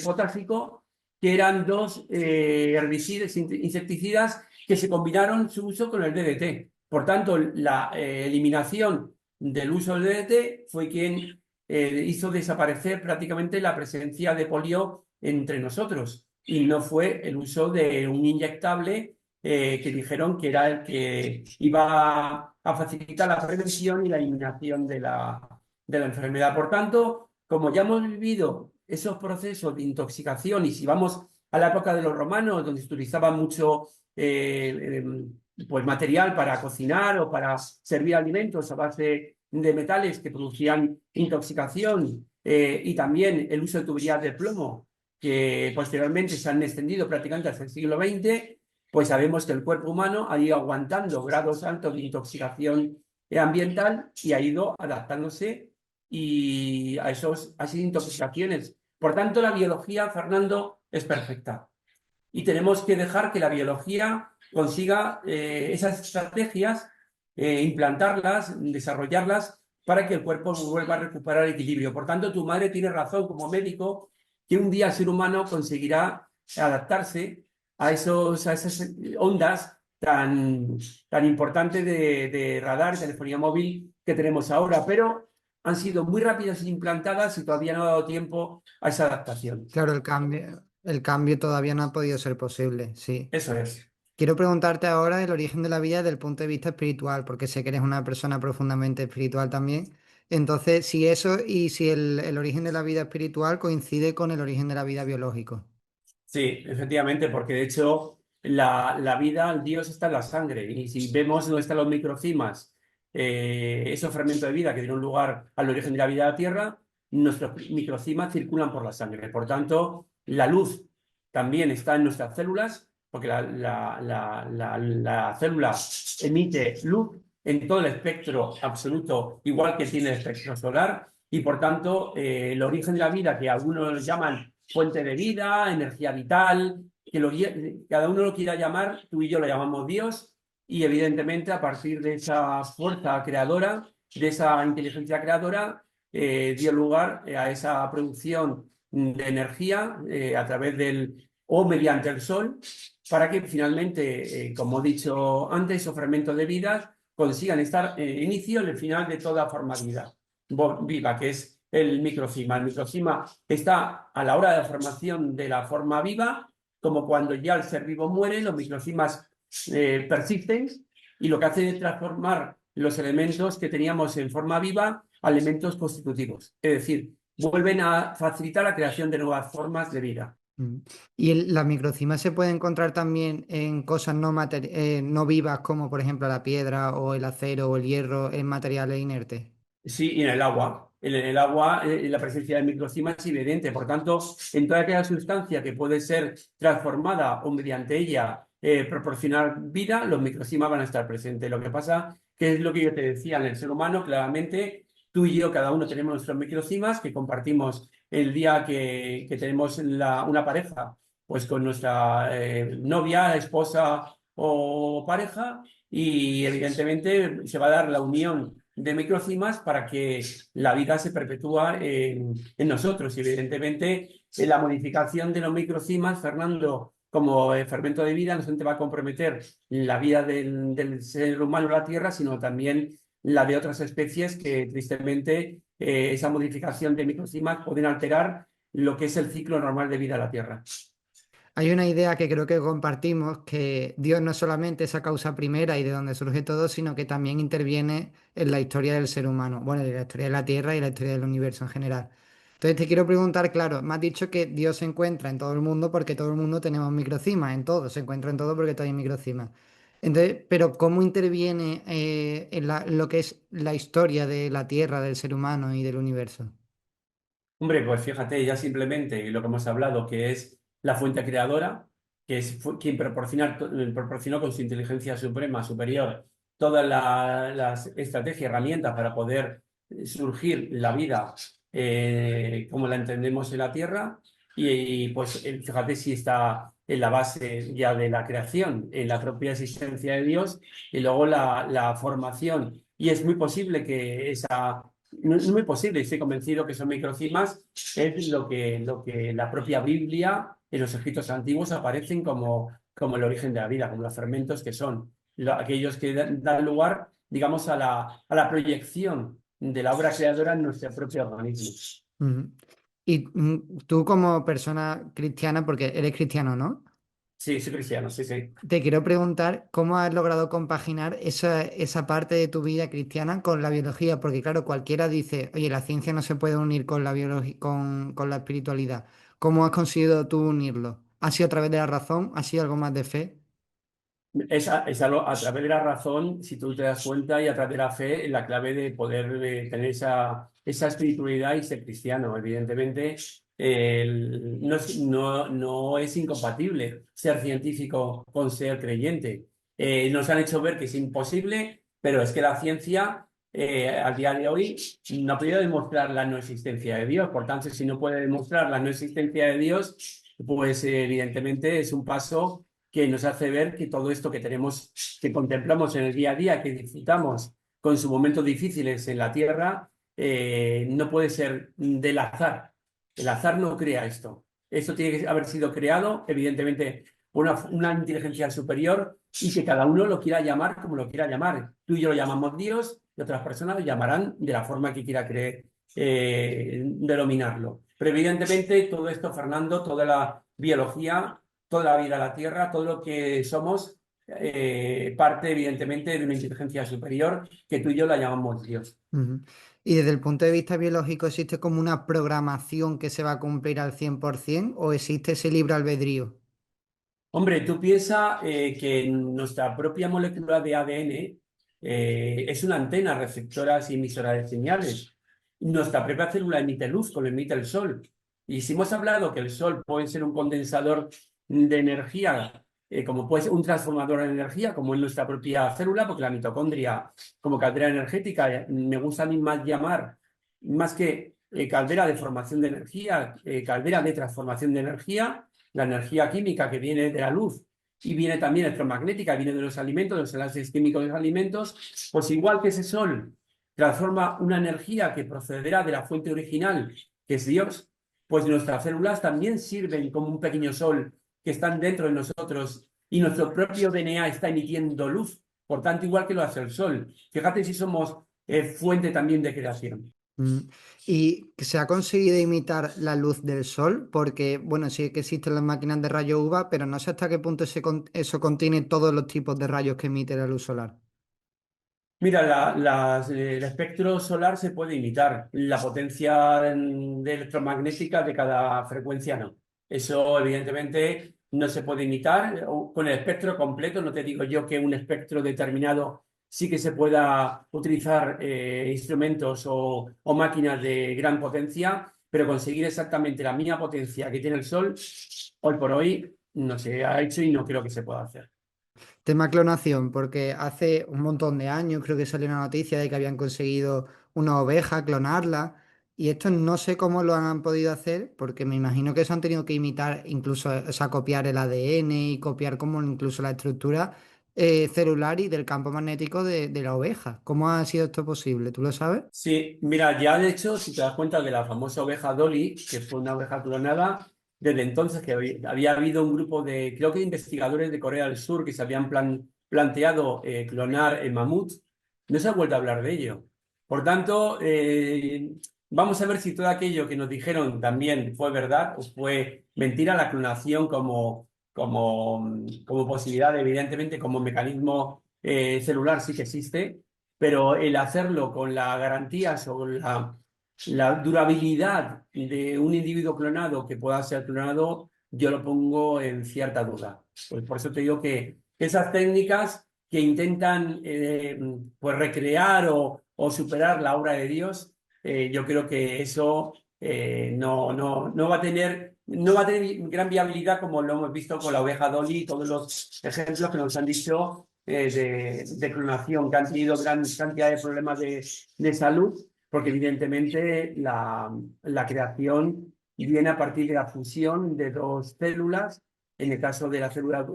potásico, que eran dos herbicidas, insecticidas que se combinaron su uso con el DDT. Por tanto, la eliminación del uso del DDT fue quien hizo desaparecer prácticamente la presencia de polio entre nosotros. Y no fue el uso de un inyectable que dijeron que era el que iba a facilitar la prevención y la eliminación de la enfermedad. Por tanto, como ya hemos vivido esos procesos de intoxicación, y si vamos a la época de los romanos, donde se utilizaba mucho pues material para cocinar o para servir alimentos a base de metales que producían intoxicación, y también el uso de tuberías de plomo, que posteriormente se han extendido prácticamente hasta el siglo XX, pues sabemos que el cuerpo humano ha ido aguantando grados altos de intoxicación ambiental y ha ido adaptándose a esas intoxicaciones. Por tanto, la biología, Fernando, es perfecta. Y tenemos que dejar que la biología consiga esas estrategias, implantarlas, desarrollarlas para que el cuerpo vuelva a recuperar el equilibrio. Por tanto, tu madre tiene razón como médico que un día el ser humano conseguirá adaptarse a esas ondas tan importantes de radar y telefonía móvil que tenemos ahora, pero han sido muy rápidas e implantadas y todavía no ha dado tiempo a esa adaptación. Claro, el cambio todavía no ha podido ser posible, sí. Eso es. Quiero preguntarte ahora el origen de la vida desde el punto de vista espiritual, porque sé que eres una persona profundamente espiritual también. Entonces, si eso y si el origen de la vida espiritual coincide con el origen de la vida biológico. Sí, efectivamente, porque de hecho la vida, el Dios está en la sangre. Y si vemos dónde están los microclimas, esos fragmentos de vida que dieron lugar al origen de la vida de la Tierra, nuestros microclimas circulan por la sangre. Por tanto, la luz también está en nuestras células, porque la célula emite luz en todo el espectro absoluto, igual que tiene el espectro solar. Y por tanto, el origen de la vida, que algunos llaman fuente de vida, energía vital, cada uno lo quiera llamar, tú y yo lo llamamos Dios, y evidentemente a partir de esa fuerza creadora, de esa inteligencia creadora, dio lugar a esa producción de energía a través del o mediante el sol, para que finalmente, como he dicho antes, esos fragmentos de vida consigan estar inicio y el final de toda forma de vida viva, que es el microclima. El microclima está a la hora de la formación de la forma viva, como cuando ya el ser vivo muere, los microclimas persisten y lo que hace es transformar los elementos que teníamos en forma viva a elementos constitutivos. Es decir, vuelven a facilitar la creación de nuevas formas de vida. Mm. Y la microcima se puede encontrar también en cosas no vivas, como por ejemplo la piedra o el acero o el hierro, en materiales inertes. Sí, y en el agua. En el agua, la presencia de microclima es evidente. Por tanto, en toda aquella sustancia que puede ser transformada o mediante ella proporcionar vida, los microclimas van a estar presentes. Lo que pasa, que es lo que yo te decía, en el ser humano, claramente, tú y yo, cada uno tenemos nuestros microclimas que compartimos el día que tenemos una pareja, pues con nuestra novia, esposa o pareja, y evidentemente se va a dar la unión de microclimas para que la vida se perpetúa en nosotros. Y evidentemente, la modificación de los microclimas, Fernando, como fermento de vida, no solamente va a comprometer la vida del ser humano en la Tierra, sino también la de otras especies que, tristemente, esa modificación de microclimas pueden alterar lo que es el ciclo normal de vida de la Tierra. Hay una idea que creo que compartimos, que Dios no solamente es esa causa primera y de donde surge todo, sino que también interviene en la historia del ser humano, bueno, en la historia de la Tierra y la historia del universo en general. Entonces te quiero preguntar, claro, me has dicho que Dios se encuentra en todo el mundo porque todo el mundo tenemos microclimas, en todo, se encuentra en todo porque todo hay microclimas. Entonces, pero ¿cómo interviene en lo que es la historia de la Tierra, del ser humano y del universo? Hombre, pues fíjate, ya simplemente lo que hemos hablado, que es la fuente creadora, que es quien proporcionó con su inteligencia suprema, superior, todas las estrategias, herramientas para poder surgir la vida como la entendemos en la Tierra. Pues fíjate si está en la base ya de la creación, en la propia existencia de Dios, y luego la formación. Y es muy posible que esa no es muy posible, estoy convencido que son microclimas, es lo que la propia Biblia en los escritos antiguos aparecen como el origen de la vida, como los fermentos que son aquellos que dan lugar, digamos, a la proyección de la obra creadora en nuestro propio organismo. Ujú. Y tú como persona cristiana, porque eres cristiano, ¿no? Sí, soy cristiano, sí, sí. Te quiero preguntar cómo has logrado compaginar esa parte de tu vida cristiana con la biología, porque claro, cualquiera dice, oye, la ciencia no se puede unir con la biología, con la espiritualidad. ¿Cómo has conseguido tú unirlo? ¿Ha sido a través de la razón? ¿Ha sido algo más de fe? Es algo a través de la razón, si tú te das cuenta, y a través de la fe, la clave de poder tener esa espiritualidad y ser cristiano. Evidentemente, No es incompatible ser científico con ser creyente. Nos han hecho ver que es imposible, pero es que la ciencia al día de hoy no ha podido demostrar la no existencia de Dios. Por tanto, si no puede demostrar la no existencia de Dios, pues evidentemente es un paso que nos hace ver que todo esto que tenemos, que contemplamos en el día a día, que disfrutamos con sus momentos difíciles en la tierra, no puede ser del azar. El azar no crea esto. Esto tiene que haber sido creado, evidentemente, por una inteligencia superior y que cada uno lo quiera llamar como lo quiera llamar. Tú y yo lo llamamos Dios y otras personas lo llamarán de la forma que quiera creer, denominarlo. Pero evidentemente todo esto, Fernando, toda la biología, toda la vida de la Tierra, todo lo que somos, parte evidentemente de una inteligencia superior que tú y yo la llamamos Dios. Ujú. Y desde el punto de vista biológico, ¿existe como una programación que se va a cumplir al 100% o existe ese libre albedrío? Hombre, tú piensas que nuestra propia molécula de ADN es una antena receptora y emisora de señales. Nuestra propia célula emite luz, como emite el sol. Y si hemos hablado que el sol puede ser un condensador de energía, como puede ser un transformador de energía, como en nuestra propia célula, porque la mitocondria, como caldera energética, me gusta a mí más llamar, más que caldera de formación de energía, caldera de transformación de energía, la energía química que viene de la luz y viene también electromagnética, viene de los alimentos, de los enlaces químicos de los alimentos, pues igual que ese sol transforma una energía que procederá de la fuente original, que es Dios, pues nuestras células también sirven como un pequeño sol que están dentro de nosotros y nuestro propio DNA está emitiendo luz, por tanto, igual que lo hace el sol. Fíjate si somos fuente también de creación. Mm. Y se ha conseguido imitar la luz del sol, porque, bueno, sí que existen las máquinas de rayos UVA, pero no sé hasta qué punto eso contiene todos los tipos de rayos que emite la luz solar. Mira, el espectro solar se puede imitar, la potencia de electromagnética de cada frecuencia no. Eso evidentemente no se puede imitar con el espectro completo. No te digo yo que un espectro determinado sí que se pueda utilizar instrumentos o máquinas de gran potencia, pero conseguir exactamente la misma potencia que tiene el Sol, hoy por hoy no se ha hecho y no creo que se pueda hacer. Tema clonación, porque hace un montón de años creo que salió una noticia de que habían conseguido una oveja, clonarla, y esto no sé cómo lo han podido hacer, porque me imagino que eso han tenido que imitar, incluso, o sea, copiar el ADN y copiar como incluso la estructura celular y del campo magnético de la oveja. ¿Cómo ha sido esto posible? ¿Tú lo sabes? Sí, mira, ya de hecho, si te das cuenta de la famosa oveja Dolly, que fue una oveja clonada, desde entonces que había habido un grupo de, creo que investigadores de Corea del Sur que se habían planteado clonar el mamut, no se ha vuelto a hablar de ello. Por tanto, vamos a ver si todo aquello que nos dijeron también fue verdad o fue mentira, la clonación como posibilidad, evidentemente, como mecanismo celular sí que existe, pero el hacerlo con la garantía sobre la durabilidad de un individuo clonado que pueda ser clonado, yo lo pongo en cierta duda. Pues por eso te digo que esas técnicas que intentan pues recrear o superar la obra de Dios, yo creo que eso no va a tener gran viabilidad como lo hemos visto con la oveja Dolly y todos los ejemplos que nos han dicho de clonación, que han tenido gran cantidad de problemas de salud, porque evidentemente la creación viene a partir de la fusión de dos células, en el caso de la célula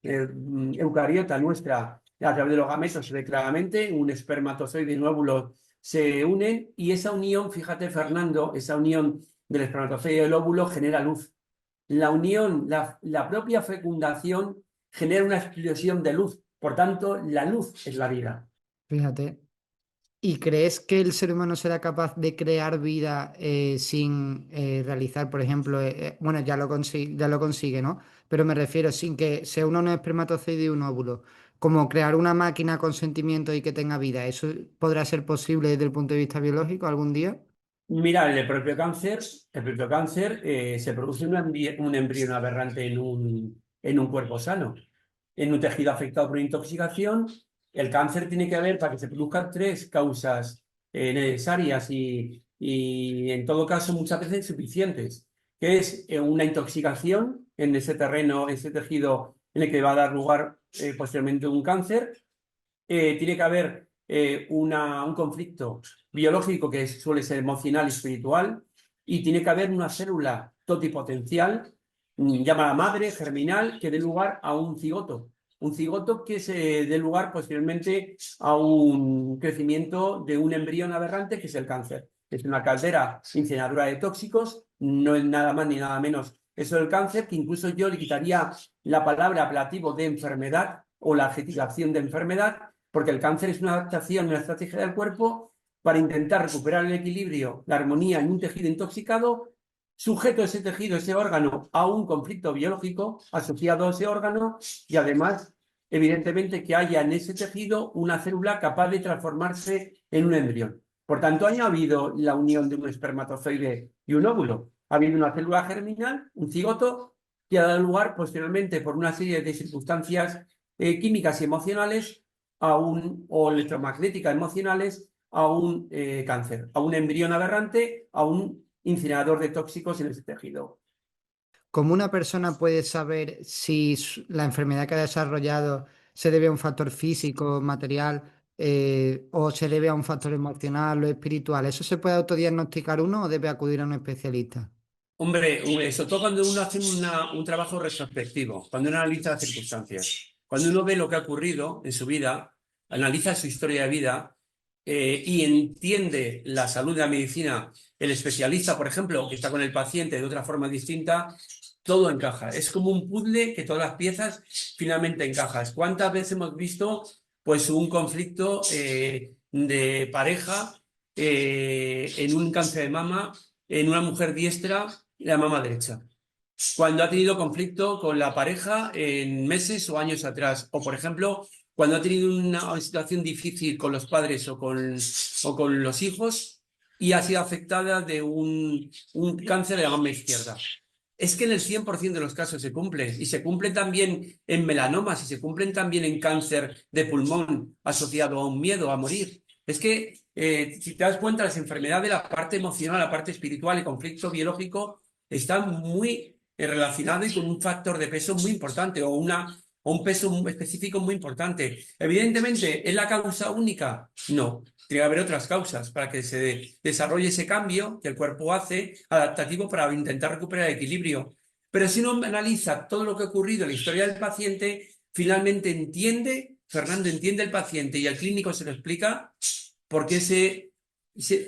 eucariota nuestra, a través de los gametos se ve claramente, un espermatozoide y un óvulo se unen y esa unión, fíjate Fernando, esa unión del espermatozoide y el óvulo genera luz. La unión, la propia fecundación genera una explosión de luz. Por tanto, la luz es la vida. Fíjate. ¿Y crees que el ser humano será capaz de crear vida sin realizar, por ejemplo, bueno, ya lo consigue, ¿no? Pero me refiero sin que sea uno un espermatozoide y un óvulo, como crear una máquina con sentimiento y que tenga vida? ¿Eso podrá ser posible desde el punto de vista biológico algún día? Mira, el propio cáncer se produce un embrión aberrante en un cuerpo sano. En un tejido afectado por intoxicación, el cáncer tiene que haber, para que se produzcan tres causas necesarias y en todo caso muchas veces insuficientes, que es una intoxicación en ese terreno, ese tejido en el que va a dar lugar posteriormente un cáncer. Tiene que haber un conflicto biológico que suele ser emocional y espiritual, y tiene que haber una célula totipotencial, llamada madre, germinal, que dé lugar a un cigoto. Un cigoto que se dé lugar posteriormente a un crecimiento de un embrión aberrante, que es el cáncer. Es una caldera incineradora de tóxicos, no es nada más ni nada menos eso del cáncer, que incluso yo le quitaría la palabra apelativo de enfermedad o la adjetivación de enfermedad, porque el cáncer es una adaptación, una estrategia del cuerpo para intentar recuperar el equilibrio, la armonía en un tejido intoxicado, sujeto ese tejido, ese órgano, a un conflicto biológico asociado a ese órgano, y además, evidentemente, que haya en ese tejido una célula capaz de transformarse en un embrión. Por tanto, ha habido la unión de un espermatozoide y un óvulo. Ha habido una célula germinal, un cigoto, que ha dado lugar posteriormente, por una serie de circunstancias químicas y emocionales, o electromagnéticas emocionales, a un cáncer, a un embrión aberrante, a un incinerador de tóxicos en ese tejido. ¿Cómo una persona puede saber si la enfermedad que ha desarrollado se debe a un factor físico, material, o se debe a un factor emocional o espiritual? ¿Eso se puede autodiagnosticar uno o debe acudir a un especialista? Hombre, sobre todo cuando uno hace un trabajo retrospectivo, cuando uno analiza las circunstancias, cuando uno ve lo que ha ocurrido en su vida, analiza su historia de vida y entiende la salud de la medicina, el especialista, por ejemplo, que está con el paciente de otra forma distinta, todo encaja. Es como un puzzle que todas las piezas finalmente encajan. ¿Cuántas veces hemos visto pues un conflicto de pareja en un cáncer de mama, en una mujer diestra, la mama derecha? Cuando ha tenido conflicto con la pareja en meses o años atrás, o por ejemplo, cuando ha tenido una situación difícil con los padres o con los hijos y ha sido afectada de un cáncer de la mama izquierda. Es que en el 100% de los casos se cumple, y se cumple también en melanomas, y se cumplen también en cáncer de pulmón asociado a un miedo a morir. Es que, si te das cuenta, las enfermedades, la parte emocional, la parte espiritual, el conflicto biológico, están muy relacionados y con un factor de peso muy importante, o un peso específico muy importante. Evidentemente, ¿es la causa única? No. Tiene que haber otras causas para que se desarrolle ese cambio que el cuerpo hace adaptativo para intentar recuperar el equilibrio. Pero si uno analiza todo lo que ha ocurrido en la historia del paciente, finalmente Fernando entiende el paciente y el clínico se lo explica por qué se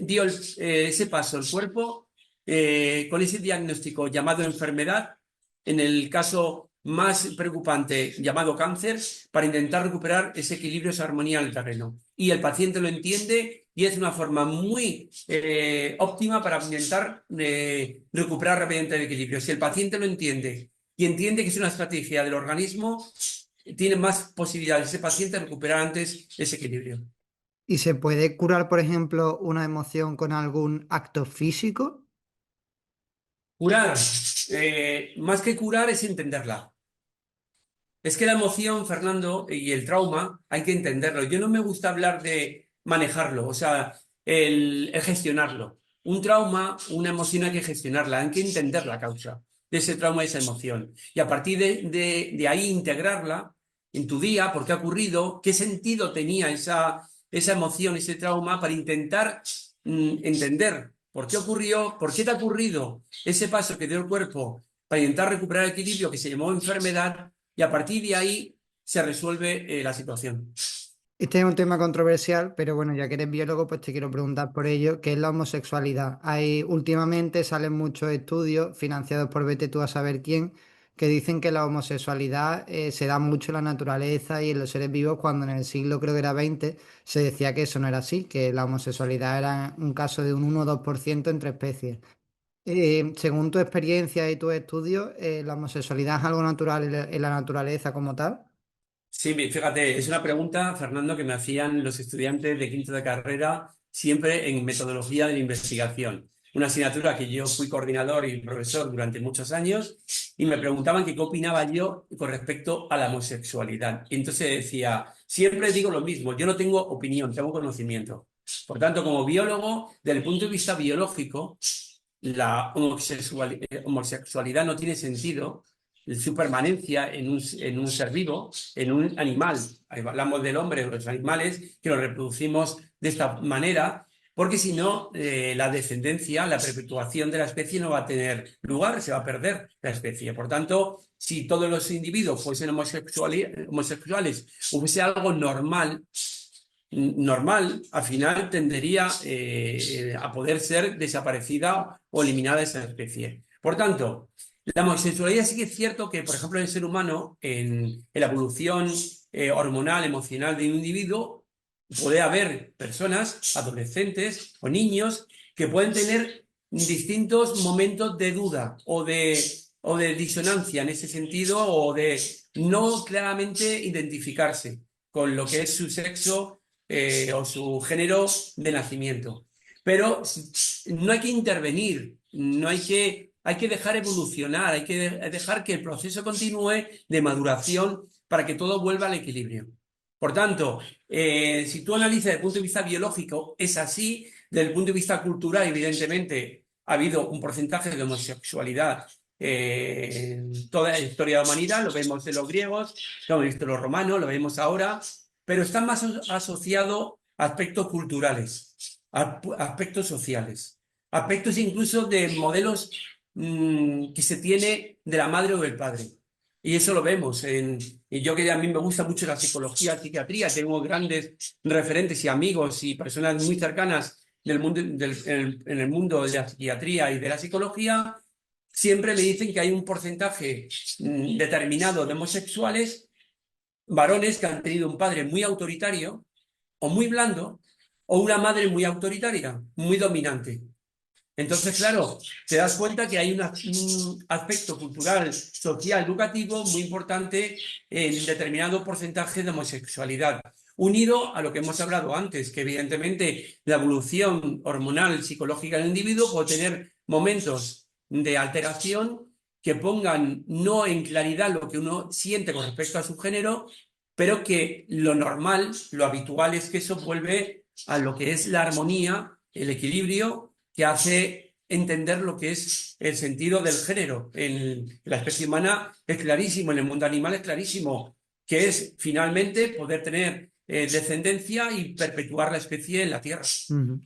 dio ese paso el cuerpo con ese diagnóstico llamado enfermedad, en el caso más preocupante llamado cáncer, para intentar recuperar ese equilibrio, esa armonía en el terreno. Y el paciente lo entiende y es una forma muy óptima para intentar recuperar rápidamente el equilibrio. Si el paciente lo entiende y entiende que es una estrategia del organismo, tiene más posibilidades ese paciente de recuperar antes ese equilibrio. ¿Y se puede curar, por ejemplo, una emoción con algún acto físico? Curar, más que curar, es entenderla. Es que la emoción, Fernando, y el trauma hay que entenderlo. Yo no me gusta hablar de manejarlo, o sea, el gestionarlo. Un trauma, una emoción hay que gestionarla, hay que entender la causa de ese trauma, de esa emoción. Y a partir de ahí integrarla en tu día, por qué ha ocurrido, qué sentido tenía esa emoción, ese trauma, para intentar entender por qué ocurrió, por qué te ha ocurrido ese paso que dio el cuerpo para intentar recuperar el equilibrio que se llamó enfermedad, y a partir de ahí se resuelve la situación. Este es un tema controversial, pero bueno, ya que eres biólogo, pues te quiero preguntar por ello, ¿qué es la homosexualidad? Últimamente salen muchos estudios financiados por vete tú a saber quién, que dicen que la homosexualidad se da mucho en la naturaleza y en los seres vivos, cuando en el siglo creo que era 20 se decía que eso no era así, que la homosexualidad era un caso de un 1 o 2% entre especies. Según tu experiencia y tus estudios, ¿la homosexualidad es algo natural en la naturaleza como tal? Sí, fíjate, es una pregunta, Fernando, que me hacían los estudiantes de quinto de carrera siempre en metodología de la investigación. Una asignatura que yo fui coordinador y profesor durante muchos años, y me preguntaban que qué opinaba yo con respecto a la homosexualidad. Y entonces decía, siempre digo lo mismo, yo no tengo opinión, tengo conocimiento. Por tanto, como biólogo, desde el punto de vista biológico, la homosexualidad no tiene sentido su permanencia en un ser vivo, en un animal. Hablamos del hombre o los animales que nos reproducimos de esta manera, porque si no, la descendencia, la perpetuación de la especie no va a tener lugar, se va a perder la especie. Por tanto, si todos los individuos fuesen homosexuales o fuese algo normal, al final tendería a poder ser desaparecida o eliminada esa especie. Por tanto, la homosexualidad sí que es cierto que, por ejemplo, en el ser humano, en la evolución hormonal, emocional de un individuo, puede haber personas, adolescentes o niños, que pueden tener distintos momentos de duda o de disonancia en ese sentido, o de no claramente identificarse con lo que es su sexo o su género de nacimiento. Pero no hay que intervenir, hay que dejar evolucionar, hay que dejar que el proceso continúe de maduración para que todo vuelva al equilibrio. Por tanto, si tú analizas desde el punto de vista biológico, es así. Desde el punto de vista cultural, evidentemente, ha habido un porcentaje de homosexualidad en toda la historia de la humanidad. Lo vemos en los griegos, lo hemos visto en los romanos, lo vemos ahora, pero está más asociado a aspectos culturales, a aspectos sociales, aspectos incluso de modelos que se tiene de la madre o del padre. Y eso lo vemos. Y yo, que a mí me gusta mucho la psicología, la psiquiatría, tengo grandes referentes y amigos y personas muy cercanas del mundo, en el mundo de la psiquiatría y de la psicología, siempre me dicen que hay un porcentaje determinado de homosexuales, varones que han tenido un padre muy autoritario o muy blando, o una madre muy autoritaria, muy dominante. Entonces, claro, te das cuenta que hay un aspecto cultural, social, educativo muy importante en determinado porcentaje de homosexualidad, unido a lo que hemos hablado antes, que evidentemente la evolución hormonal, psicológica del individuo puede tener momentos de alteración que pongan no en claridad lo que uno siente con respecto a su género, pero que lo normal, lo habitual es que eso vuelve a lo que es la armonía, el equilibrio que hace entender lo que es el sentido del género. En la especie humana es clarísimo, en el mundo animal es clarísimo, que es finalmente poder tener descendencia y perpetuar la especie en la Tierra. Ujú.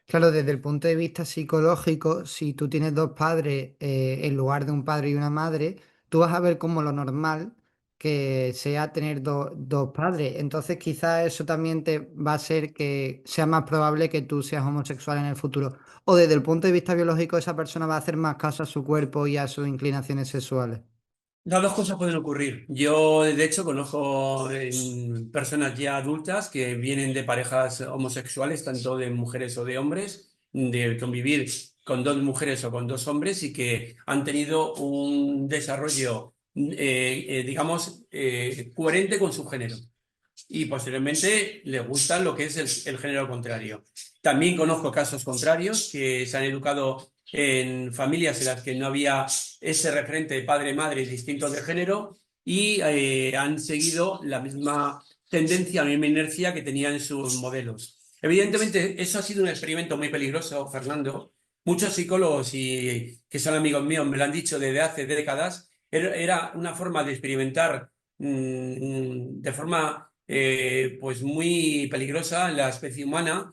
Claro, desde el punto de vista psicológico, si tú tienes dos padres en lugar de un padre y una madre, tú vas a ver como lo normal que sea tener dos padres. Entonces, quizás eso también te va a hacer que sea más probable que tú seas homosexual en el futuro. O desde el punto de vista biológico, esa persona va a hacer más caso a su cuerpo y a sus inclinaciones sexuales. Las dos cosas pueden ocurrir. Yo, de hecho, conozco personas ya adultas que vienen de parejas homosexuales, tanto de mujeres o de hombres, de convivir con dos mujeres o con dos hombres y que han tenido un desarrollo, digamos, coherente con su género. Y posteriormente les gusta lo que es el género contrario. También conozco casos contrarios que se han educado en familias en las que no había ese referente de padre-madre distintos de género y han seguido la misma tendencia, la misma inercia que tenían en sus modelos. Evidentemente, eso ha sido un experimento muy peligroso, Fernando. Muchos psicólogos que son amigos míos me lo han dicho desde hace décadas. Era una forma de experimentar de forma pues muy peligrosa en la especie humana,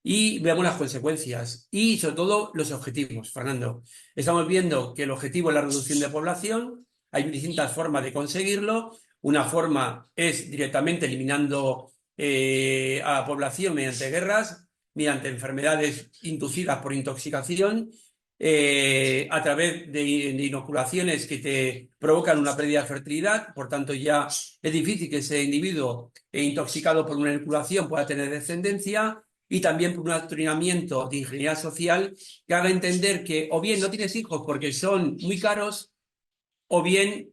y vemos las consecuencias y sobre todo los objetivos, Fernando. Estamos viendo que el objetivo es la reducción de población, hay distintas formas de conseguirlo. Una forma es directamente eliminando a la población mediante guerras, mediante enfermedades inducidas por intoxicación, a través de inoculaciones que te provocan una pérdida de fertilidad. Por tanto, ya es difícil que ese individuo intoxicado por una inoculación pueda tener descendencia, y también por un adoctrinamiento de ingeniería social que haga entender que o bien no tienes hijos porque son muy caros, o bien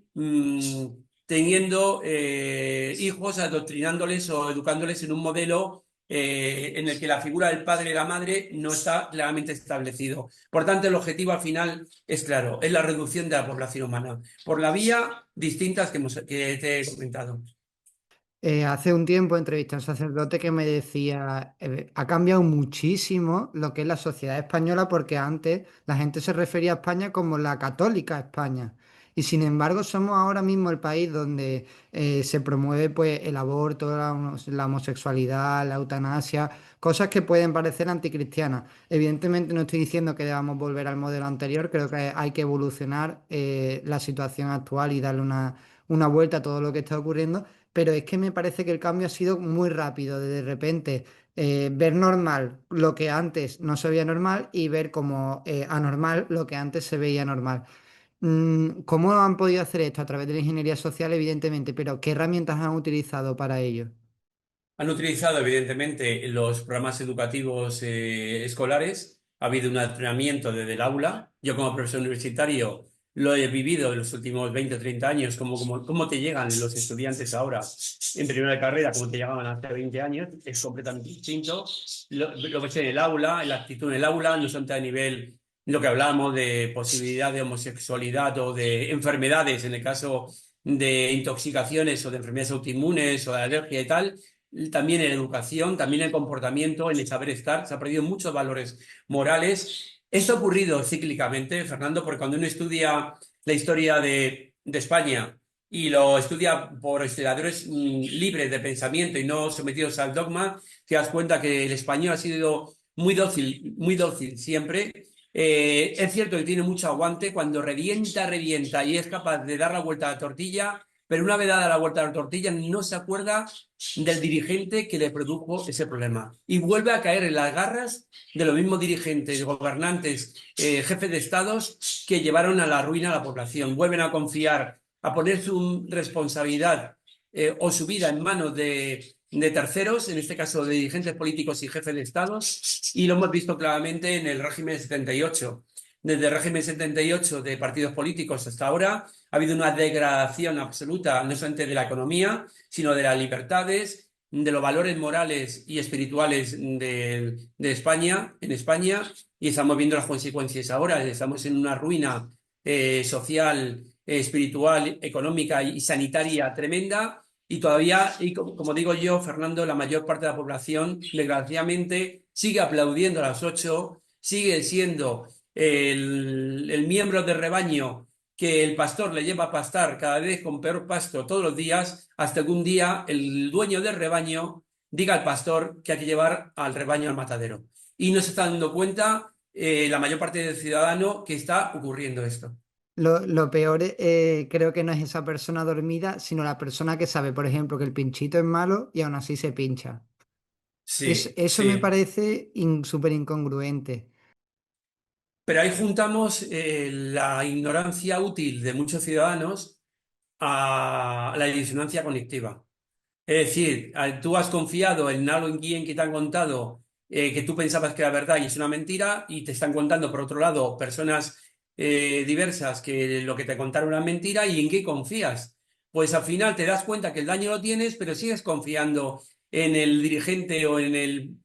teniendo hijos, adoctrinándoles o educándoles en un modelo en el que la figura del padre y la madre no está claramente establecido. Por tanto, el objetivo al final es claro, es la reducción de la población humana, por la vía distintas que te he comentado. Hace un tiempo entrevisté a un sacerdote que me decía, ha cambiado muchísimo lo que es la sociedad española porque antes la gente se refería a España como la católica España. Y sin embargo somos ahora mismo el país donde se promueve pues el aborto, la homosexualidad, la eutanasia, cosas que pueden parecer anticristianas. Evidentemente no estoy diciendo que debamos volver al modelo anterior, creo que hay que evolucionar la situación actual y darle una vuelta a todo lo que está ocurriendo, pero es que me parece que el cambio ha sido muy rápido, de repente ver normal lo que antes no se veía normal y ver como anormal lo que antes se veía normal. ¿Cómo han podido hacer esto? A través de la ingeniería social, evidentemente, pero ¿qué herramientas han utilizado para ello? Han utilizado, evidentemente, los programas educativos escolares. Ha habido un entrenamiento desde el aula. Yo, como profesor universitario, lo he vivido en los últimos 20 o 30 años, cómo te llegan los estudiantes ahora en primera carrera, cómo te llegaban hace 20 años. Es completamente distinto. Lo ves en el aula, la actitud en el aula, no solamente a nivel lo que hablamos de posibilidad de homosexualidad o de enfermedades, en el caso de intoxicaciones o de enfermedades autoinmunes o de alergia y tal, también en educación, también en comportamiento, en el saber estar. Se han perdido muchos valores morales. Esto ha ocurrido cíclicamente, Fernando, porque cuando uno estudia la historia de España y lo estudia por historiadores libres de pensamiento y no sometidos al dogma, te das cuenta que el español ha sido muy dócil siempre. Es cierto que tiene mucho aguante cuando revienta, revienta y es capaz de dar la vuelta a la tortilla, pero una vez dada la vuelta a la tortilla no se acuerda del dirigente que le produjo ese problema. Y vuelve a caer en las garras de los mismos dirigentes, gobernantes, jefes de estados que llevaron a la ruina a la población. Vuelven a confiar, a poner su responsabilidad o su vida en manos de terceros, en este caso de dirigentes políticos y jefes de estados, y lo hemos visto claramente en el régimen 78. Desde el régimen 78 de partidos políticos hasta ahora ha habido una degradación absoluta, no solamente de la economía, sino de las libertades, de los valores morales y espirituales de España, en España, y estamos viendo las consecuencias ahora. Estamos en una ruina social, espiritual, económica y sanitaria tremenda, y todavía, y como digo yo, Fernando, la mayor parte de la población, desgraciadamente, sigue aplaudiendo a las 8, sigue siendo el miembro del rebaño que el pastor le lleva a pastar cada vez con peor pasto todos los días, hasta que un día el dueño del rebaño diga al pastor que hay que llevar al rebaño al matadero. Y no se está dando cuenta la mayor parte del ciudadano que está ocurriendo esto. Lo peor creo que no es esa persona dormida, sino la persona que sabe, por ejemplo, que el pinchito es malo y aún así se pincha. Sí, Eso me sí. parece súper incongruente. Pero ahí juntamos la ignorancia útil de muchos ciudadanos a la disonancia cognitiva. Es decir, tú has confiado en alguien que te han contado que tú pensabas que era verdad y es una mentira, y te están contando, por otro lado, personas diversas que lo que te contaron era mentira, ¿y en qué confías? Pues al final te das cuenta que el daño lo tienes, pero sigues confiando en el dirigente o en el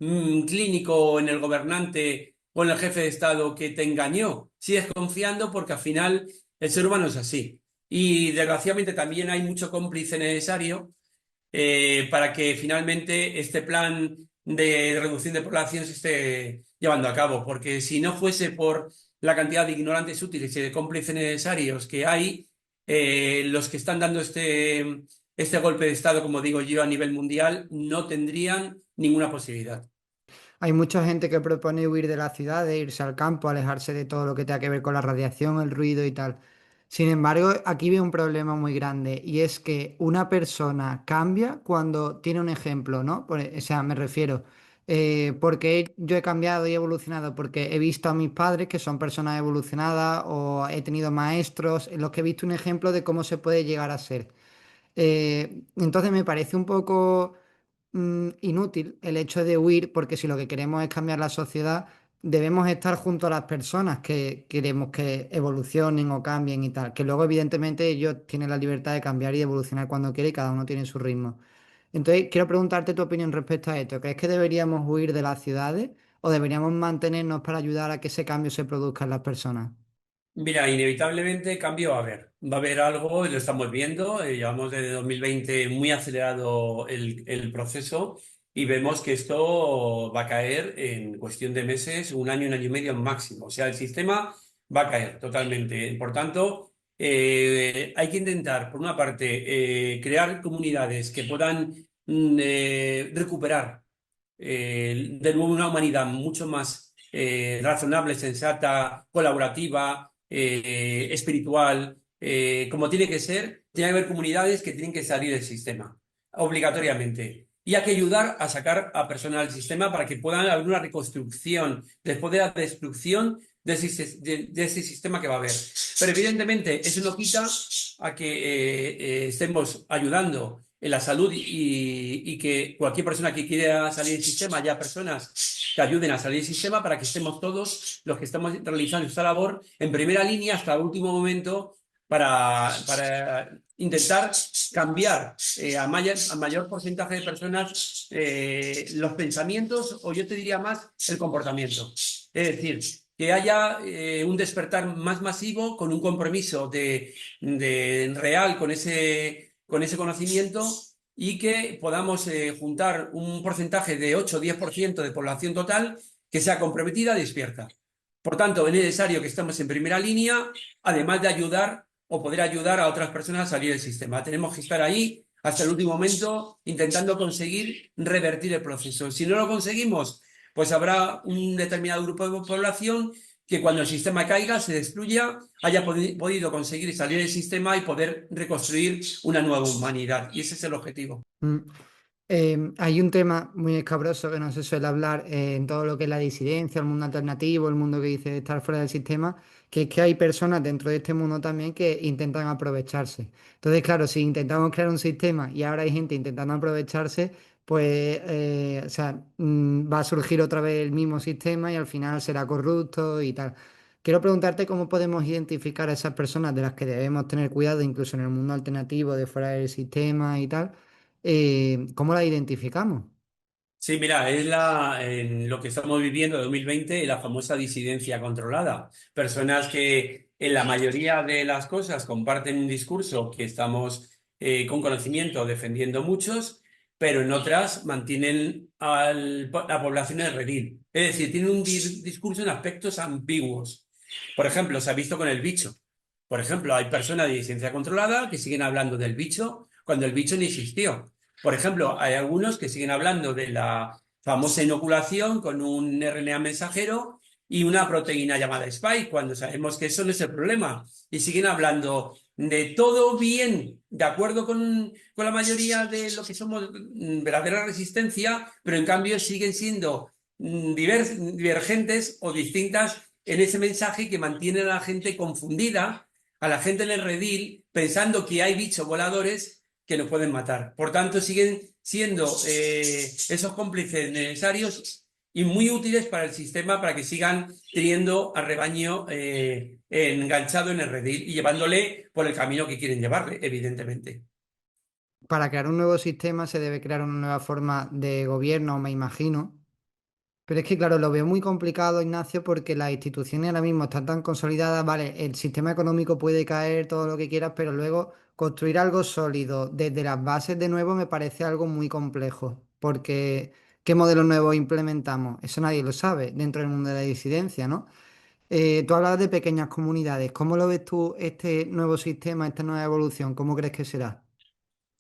clínico o en el gobernante o en el jefe de Estado que te engañó. Sigues confiando porque al final el ser humano es así. Y desgraciadamente también hay mucho cómplice necesario para que finalmente este plan de reducción de población se esté llevando a cabo. Porque si no fuese por la cantidad de ignorantes útiles y de cómplices necesarios que hay, los que están dando este golpe de Estado, como digo yo, a nivel mundial, no tendrían ninguna posibilidad. Hay mucha gente que propone huir de la ciudad, de irse al campo, alejarse de todo lo que tenga que ver con la radiación, el ruido y tal. Sin embargo, aquí veo un problema muy grande y es que una persona cambia cuando tiene un ejemplo, ¿no? O sea, me refiero, porque yo he cambiado y evolucionado, porque he visto a mis padres que son personas evolucionadas o he tenido maestros en los que he visto un ejemplo de cómo se puede llegar a ser. Entonces me parece un poco inútil el hecho de huir, porque si lo que queremos es cambiar la sociedad, debemos estar junto a las personas que queremos que evolucionen o cambien y tal, que luego evidentemente ellos tienen la libertad de cambiar y evolucionar cuando quiere y cada uno tiene su ritmo. Entonces, quiero preguntarte tu opinión respecto a esto. ¿Crees que deberíamos huir de las ciudades o deberíamos mantenernos para ayudar a que ese cambio se produzca en las personas? Mira, inevitablemente cambio va a haber. Va a haber algo, y lo estamos viendo. Llevamos desde 2020 muy acelerado el proceso y vemos que esto va a caer en cuestión de meses, un año y medio máximo. O sea, el sistema va a caer totalmente. Por tanto, hay que intentar, por una parte, crear comunidades que puedan recuperar de nuevo una humanidad mucho más razonable, sensata, colaborativa, espiritual, como tiene que ser. Tiene que haber comunidades que tienen que salir del sistema, obligatoriamente. Y hay que ayudar a sacar a personas del sistema para que puedan haber una reconstrucción después de la destrucción de ese sistema que va a haber. Pero evidentemente eso no quita a que estemos ayudando en la salud y que cualquier persona que quiera salir del sistema, haya personas que ayuden a salir del sistema para que estemos todos los que estamos realizando esta labor en primera línea hasta el último momento para intentar cambiar a mayor porcentaje de personas los pensamientos o yo te diría más el comportamiento. Es decir, que haya un despertar más masivo con un compromiso de real con ese conocimiento y que podamos juntar un porcentaje de 8 o 10% de población total que sea comprometida y despierta. Por tanto, es necesario que estemos en primera línea, además de ayudar o poder ayudar a otras personas a salir del sistema. Tenemos que estar ahí hasta el último momento intentando conseguir revertir el proceso. Si no lo conseguimos, pues habrá un determinado grupo de población que cuando el sistema caiga, se destruya, haya podido conseguir salir del sistema y poder reconstruir una nueva humanidad. Y ese es el objetivo. Mm. Hay un tema muy escabroso que no se suele hablar en todo lo que es la disidencia, el mundo alternativo, el mundo que dice estar fuera del sistema, que es que hay personas dentro de este mundo también que intentan aprovecharse. Entonces, claro, si intentamos crear un sistema y ahora hay gente intentando aprovecharse, pues o sea, va a surgir otra vez el mismo sistema y al final será corrupto y tal. Quiero preguntarte cómo podemos identificar a esas personas de las que debemos tener cuidado, incluso en el mundo alternativo, de fuera del sistema y tal. ¿Cómo la identificamos? Sí, mira, en lo que estamos viviendo en 2020, la famosa disidencia controlada. Personas que en la mayoría de las cosas comparten un discurso que estamos con conocimiento defendiendo muchos, pero en otras mantienen a la población en el redil. Es decir, tienen un discurso en aspectos ambiguos. Por ejemplo, se ha visto con el bicho. Por ejemplo, hay personas de disidencia controlada que siguen hablando del bicho cuando el bicho ni existió. Por ejemplo, hay algunos que siguen hablando de la famosa inoculación con un RNA mensajero y una proteína llamada Spike, cuando sabemos que eso no es el problema. Y siguen hablando de todo bien, de acuerdo con la mayoría de lo que somos verdadera resistencia, pero en cambio siguen siendo divergentes o distintas en ese mensaje que mantiene a la gente confundida, a la gente en el redil, pensando que hay bichos voladores que nos pueden matar. Por tanto, siguen siendo esos cómplices necesarios y muy útiles para el sistema para que sigan teniendo al rebaño enganchado en el redil y llevándole por el camino que quieren llevarle, evidentemente. Para crear un nuevo sistema se debe crear una nueva forma de gobierno, me imagino. Pero es que, claro, lo veo muy complicado, Ignacio, porque las instituciones ahora mismo están tan consolidadas. Vale, el sistema económico puede caer, todo lo que quieras, pero luego construir algo sólido desde las bases de nuevo me parece algo muy complejo. Porque, ¿qué modelo nuevo implementamos? Eso nadie lo sabe dentro del mundo de la disidencia, ¿no? Tú hablabas de pequeñas comunidades. ¿Cómo lo ves tú este nuevo sistema, esta nueva evolución? ¿Cómo crees que será?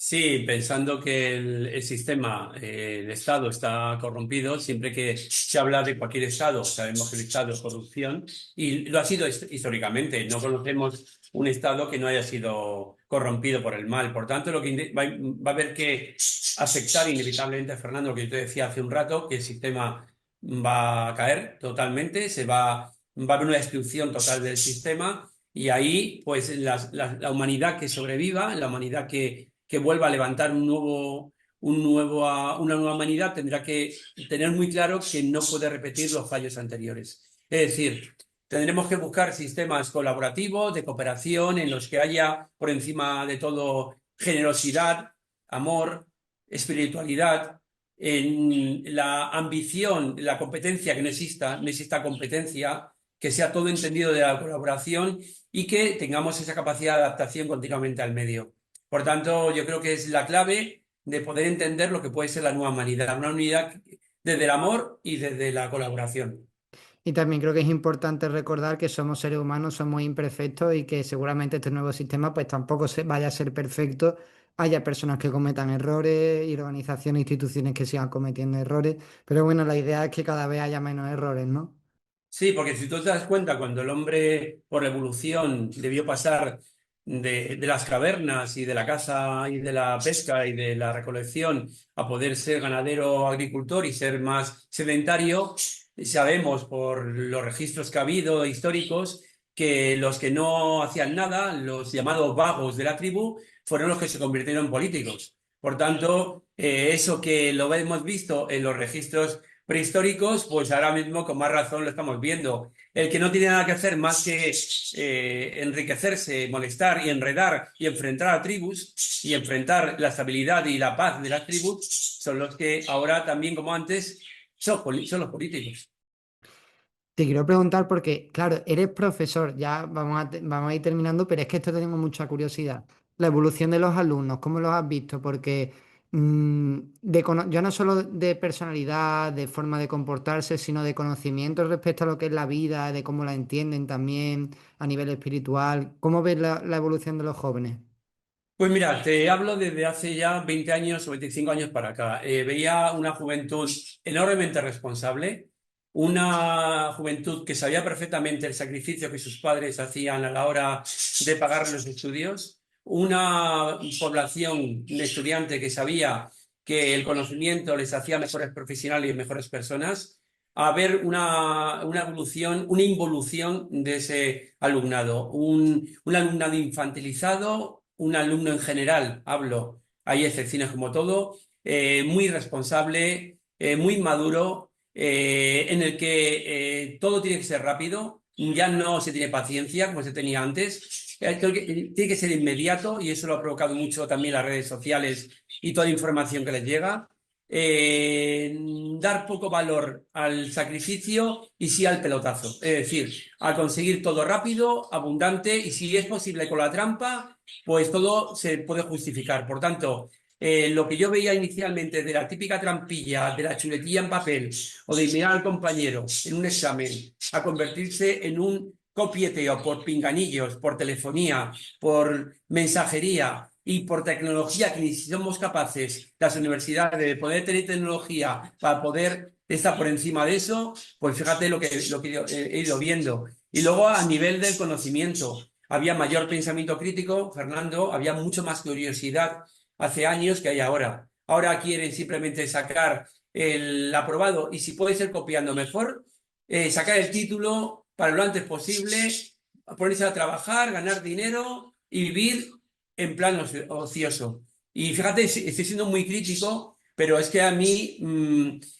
Sí, pensando que el sistema, el Estado está corrompido, siempre que se habla de cualquier Estado, sabemos que el Estado es corrupción y lo ha sido históricamente. No conocemos un Estado que no haya sido corrompido por el mal. Por tanto, lo que va a haber que afectar inevitablemente, Fernando, lo que yo te decía hace un rato, que el sistema va a caer totalmente, va a haber una destrucción total del sistema y ahí, pues, la humanidad que sobreviva, la humanidad que vuelva a levantar una nueva humanidad, tendrá que tener muy claro que no puede repetir los fallos anteriores. Es decir, tendremos que buscar sistemas colaborativos, de cooperación, en los que haya, por encima de todo, generosidad, amor, espiritualidad, en la ambición, la competencia, que no exista competencia, que sea todo entendido de la colaboración y que tengamos esa capacidad de adaptación continuamente al medio. Por tanto, yo creo que es la clave de poder entender lo que puede ser la nueva humanidad, una unidad desde el amor y desde la colaboración. Y también creo que es importante recordar que somos seres humanos, somos imperfectos y que seguramente este nuevo sistema pues tampoco vaya a ser perfecto. Haya personas que cometan errores y organizaciones, instituciones que sigan cometiendo errores. Pero bueno, la idea es que cada vez haya menos errores, ¿no? Sí, porque si tú te das cuenta, cuando el hombre por evolución debió pasar de las cavernas y de la caza y de la pesca y de la recolección a poder ser ganadero o agricultor y ser más sedentario, sabemos por los registros que ha habido históricos que los que no hacían nada, los llamados vagos de la tribu, fueron los que se convirtieron en políticos. Por tanto, eso que lo hemos visto en los registros prehistóricos, pues ahora mismo con más razón lo estamos viendo. El que no tiene nada que hacer más que enriquecerse, molestar y enredar y enfrentar a tribus y enfrentar la estabilidad y la paz de las tribus, son los que ahora también, como antes, son los políticos. Te quiero preguntar porque, claro, eres profesor, ya vamos a ir terminando, pero es que esto tengo mucha curiosidad. La evolución de los alumnos, ¿cómo los has visto? Porque ya no solo de personalidad, de forma de comportarse, sino de conocimiento respecto a lo que es la vida, de cómo la entienden también a nivel espiritual. ¿Cómo ves la evolución de los jóvenes? Pues mira, te hablo desde hace ya 20 años o 25 años para acá. Veía una juventud enormemente responsable, una juventud que sabía perfectamente el sacrificio que sus padres hacían a la hora de pagar los estudios, una población de estudiantes que sabía que el conocimiento les hacía mejores profesionales y mejores personas, a ver una evolución, una involución de ese alumnado, un alumnado infantilizado, un alumno en general, hablo, hay excepciones como todo, muy responsable, muy maduro, en el que todo tiene que ser rápido, ya no se tiene paciencia como se tenía antes. Creo que tiene que ser inmediato y eso lo ha provocado mucho también las redes sociales y toda la información que les llega. Eh, Dar poco valor al sacrificio y sí al pelotazo, es decir, a conseguir todo rápido, abundante y si es posible con la trampa, pues todo se puede justificar. Por tanto, lo que yo veía inicialmente de la típica trampilla, de la chuletilla en papel o de mirar al compañero en un examen a convertirse en un copieteo por pinganillos, por telefonía, por mensajería y por tecnología, que ni si somos capaces, las universidades, de poder tener tecnología para poder estar por encima de eso, pues fíjate lo que he ido viendo. Y luego a nivel del conocimiento, había mayor pensamiento crítico, Fernando, había mucho más curiosidad hace años que hay ahora. Ahora quieren simplemente sacar el aprobado y si puede ser copiando mejor, sacar el título para lo antes posible, ponerse a trabajar, ganar dinero y vivir en plan ocioso. Y fíjate, estoy siendo muy crítico, pero es que a mí,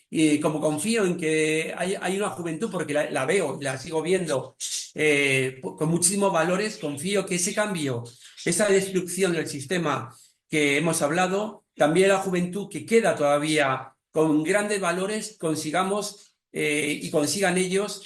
y como confío en que hay una juventud, porque la veo, la sigo viendo con muchísimos valores, confío que ese cambio, esa destrucción del sistema que hemos hablado, también la juventud que queda todavía con grandes valores, consigamos y consigan ellos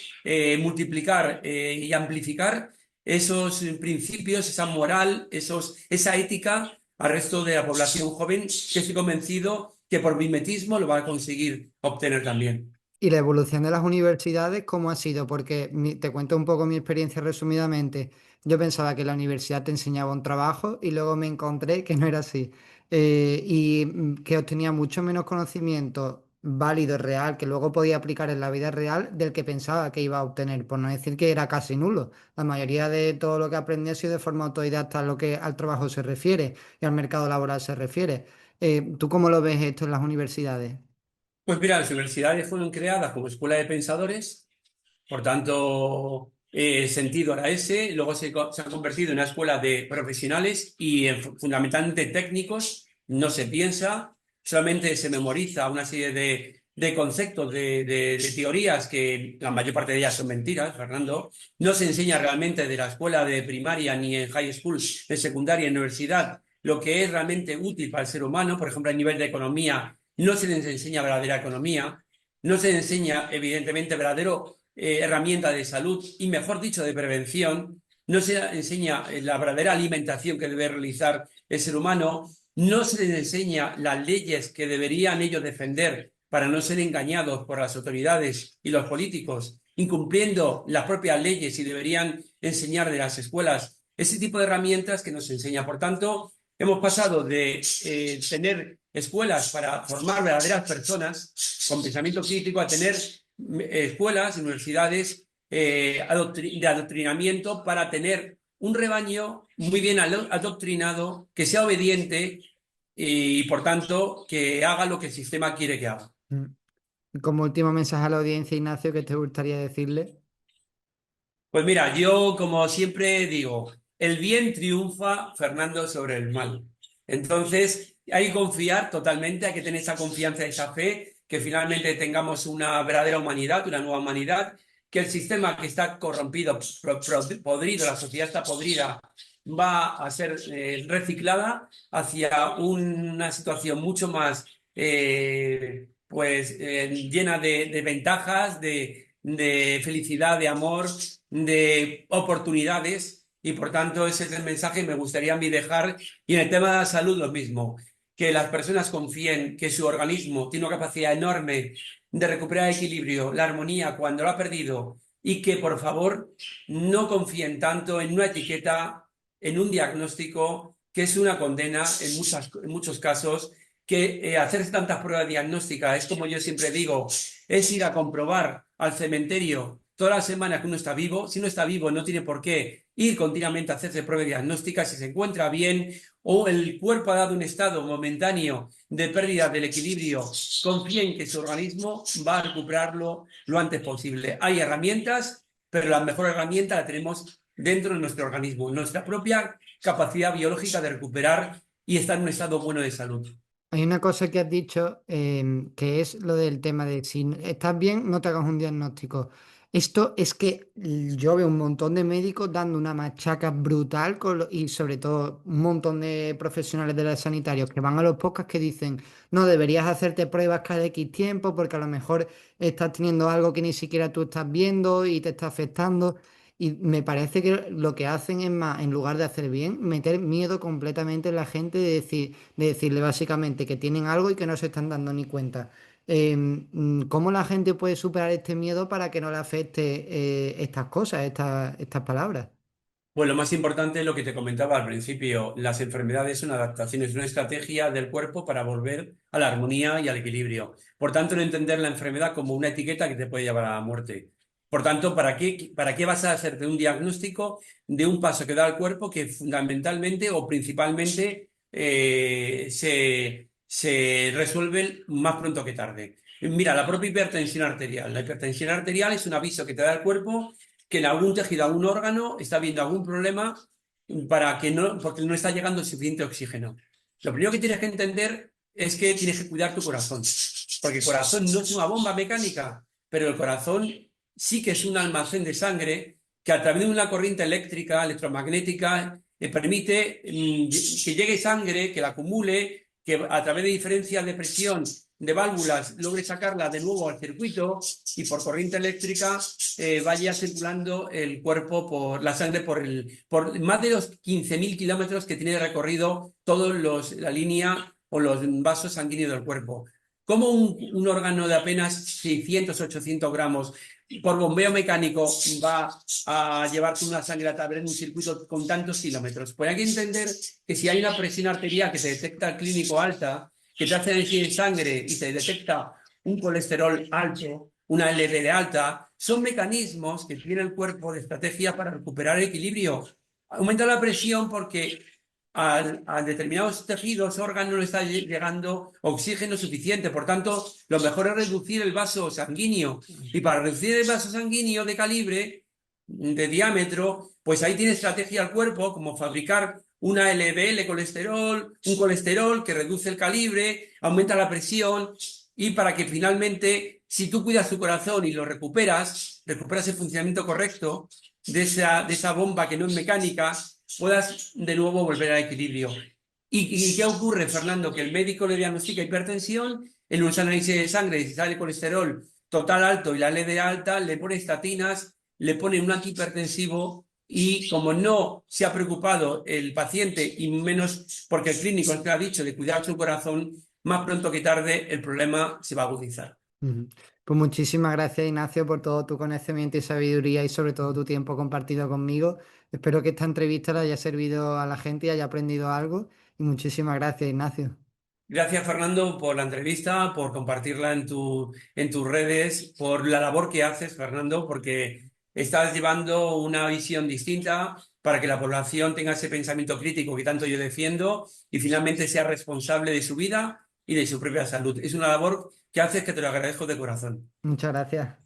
multiplicar y amplificar esos principios, esa moral, esa ética al resto de la población joven, que estoy convencido que por mimetismo lo va a conseguir obtener también. ¿Y la evolución de las universidades, cómo ha sido? Porque te cuento un poco mi experiencia resumidamente. Yo pensaba que la universidad te enseñaba un trabajo y luego me encontré que no era así. Que obtenía mucho menos conocimiento válido, real, que luego podía aplicar en la vida real del que pensaba que iba a obtener, por no decir que era casi nulo. La mayoría de todo lo que aprendí ha sido de forma autodidacta a lo que al trabajo se refiere y al mercado laboral se refiere. ¿Tú cómo lo ves esto en las universidades? Pues mira, las universidades fueron creadas como escuela de pensadores. Por tanto, el sentido era ese. Luego se han convertido en una escuela de profesionales y fundamentalmente técnicos. No se piensa, solamente se memoriza una serie de conceptos, de teorías que la mayor parte de ellas son mentiras, Fernando. No se enseña realmente de la escuela de primaria ni en high school, de secundaria, en universidad, lo que es realmente útil para el ser humano. Por ejemplo, a nivel de economía, no se les enseña verdadera economía. No se enseña, evidentemente, verdadero herramienta de salud y, mejor dicho, de prevención. No se enseña la verdadera alimentación que debe realizar el ser humano. No se les enseña las leyes que deberían ellos defender para no ser engañados por las autoridades y los políticos, incumpliendo las propias leyes y deberían enseñar de las escuelas ese tipo de herramientas que nos enseña. Por tanto, hemos pasado de tener escuelas para formar verdaderas personas con pensamiento crítico a tener escuelas, universidades de adoctrinamiento para tener un rebaño muy bien adoctrinado, que sea obediente y, por tanto, que haga lo que el sistema quiere que haga. Mm. Y como último mensaje a la audiencia, Ignacio, ¿qué te gustaría decirle? Pues mira, yo como siempre digo, el bien triunfa, Fernando, sobre el mal. Entonces, hay que confiar totalmente, hay que tener esa confianza, esa fe, que finalmente tengamos una verdadera humanidad, una nueva humanidad, que el sistema que está corrompido, podrido, la sociedad está podrida, va a ser reciclada hacia una situación mucho más llena de ventajas, de felicidad, de amor, de oportunidades, y por tanto ese es el mensaje que me gustaría a mí dejar. Y en el tema de la salud lo mismo, que las personas confíen que su organismo tiene una capacidad enorme de recuperar el equilibrio, la armonía cuando lo ha perdido, y que por favor no confíen tanto en una etiqueta, en un diagnóstico, que es una condena en muchos casos, que hacerse tantas pruebas diagnósticas es, como yo siempre digo, es ir a comprobar al cementerio todas las semanas que uno está vivo. Si no está vivo, no tiene por qué ir continuamente a hacerse pruebas diagnósticas. Si se encuentra bien o el cuerpo ha dado un estado momentáneo de pérdida del equilibrio, confíen que su organismo va a recuperarlo lo antes posible. Hay herramientas, pero la mejor herramienta la tenemos dentro de nuestro organismo, nuestra propia capacidad biológica de recuperar y estar en un estado bueno de salud. Hay una cosa que has dicho que es lo del tema de si estás bien, no te hagas un diagnóstico. Esto es que yo veo un montón de médicos dando una machaca brutal y sobre todo un montón de profesionales de los sanitarios que van a los podcasts que dicen, no, deberías hacerte pruebas cada X tiempo porque a lo mejor estás teniendo algo que ni siquiera tú estás viendo y te está afectando. Y me parece que lo que hacen es más, en lugar de hacer bien, meter miedo completamente en la gente de decirle básicamente que tienen algo y que no se están dando ni cuenta. ¿Cómo la gente puede superar este miedo para que no le afecte estas cosas, estas palabras? Pues lo más importante es lo que te comentaba al principio. Las enfermedades son adaptaciones, una estrategia del cuerpo para volver a la armonía y al equilibrio. Por tanto, no entender la enfermedad como una etiqueta que te puede llevar a la muerte. Por tanto, ¿para qué vas a hacerte un diagnóstico de un paso que da el cuerpo que fundamentalmente o principalmente se resuelven más pronto que tarde? Mira, la propia hipertensión arterial. La hipertensión arterial es un aviso que te da el cuerpo que en algún tejido, algún órgano, está habiendo algún problema porque no está llegando suficiente oxígeno. Lo primero que tienes que entender es que tienes que cuidar tu corazón, porque el corazón no es una bomba mecánica, pero el corazón sí que es un almacén de sangre que, a través de una corriente eléctrica, electromagnética, permite que llegue sangre, que la acumule, que a través de diferencias de presión de válvulas logre sacarla de nuevo al circuito y por corriente eléctrica vaya circulando el cuerpo la sangre por más de los 15.000 kilómetros que tiene recorrido la línea o los vasos sanguíneos del cuerpo. ¿Cómo un órgano de apenas 600, 800 gramos por bombeo mecánico va a llevarte una sangre a través de un circuito con tantos kilómetros? Pues hay que entender que si hay una presión arterial que se detecta al clínico alta, que te hace análisis de sangre y se detecta un colesterol alto, una LDL alta, son mecanismos que tiene el cuerpo de estrategia para recuperar el equilibrio. Aumenta la presión porque a determinados tejidos, órganos, no le está llegando oxígeno suficiente. Por tanto, lo mejor es reducir el vaso sanguíneo. Y para reducir el vaso sanguíneo de calibre, de diámetro, pues ahí tiene estrategia el cuerpo, como fabricar una LDL colesterol, un colesterol que reduce el calibre, aumenta la presión, y para que finalmente, si tú cuidas tu corazón y lo recuperas el funcionamiento correcto de esa bomba que no es mecánica, puedas de nuevo volver al equilibrio. ¿Y qué ocurre, Fernando? Que el médico le diagnostica hipertensión, en un análisis de sangre, si sale colesterol total alto y la LD alta, le pone estatinas, le pone un antihipertensivo y como no se ha preocupado el paciente y menos porque el clínico le ha dicho de cuidar su corazón, más pronto que tarde el problema se va a agudizar. Ujú. Pues muchísimas gracias, Ignacio, por todo tu conocimiento y sabiduría y sobre todo tu tiempo compartido conmigo. Espero que esta entrevista le haya servido a la gente y haya aprendido algo. Y muchísimas gracias, Ignacio. Gracias, Fernando, por la entrevista, por compartirla en tus redes, por la labor que haces, Fernando, porque estás llevando una visión distinta para que la población tenga ese pensamiento crítico que tanto yo defiendo y finalmente sea responsable de su vida y de su propia salud. Es una labor que haces que te lo agradezco de corazón. Muchas gracias.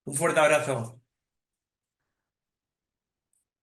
Un fuerte abrazo.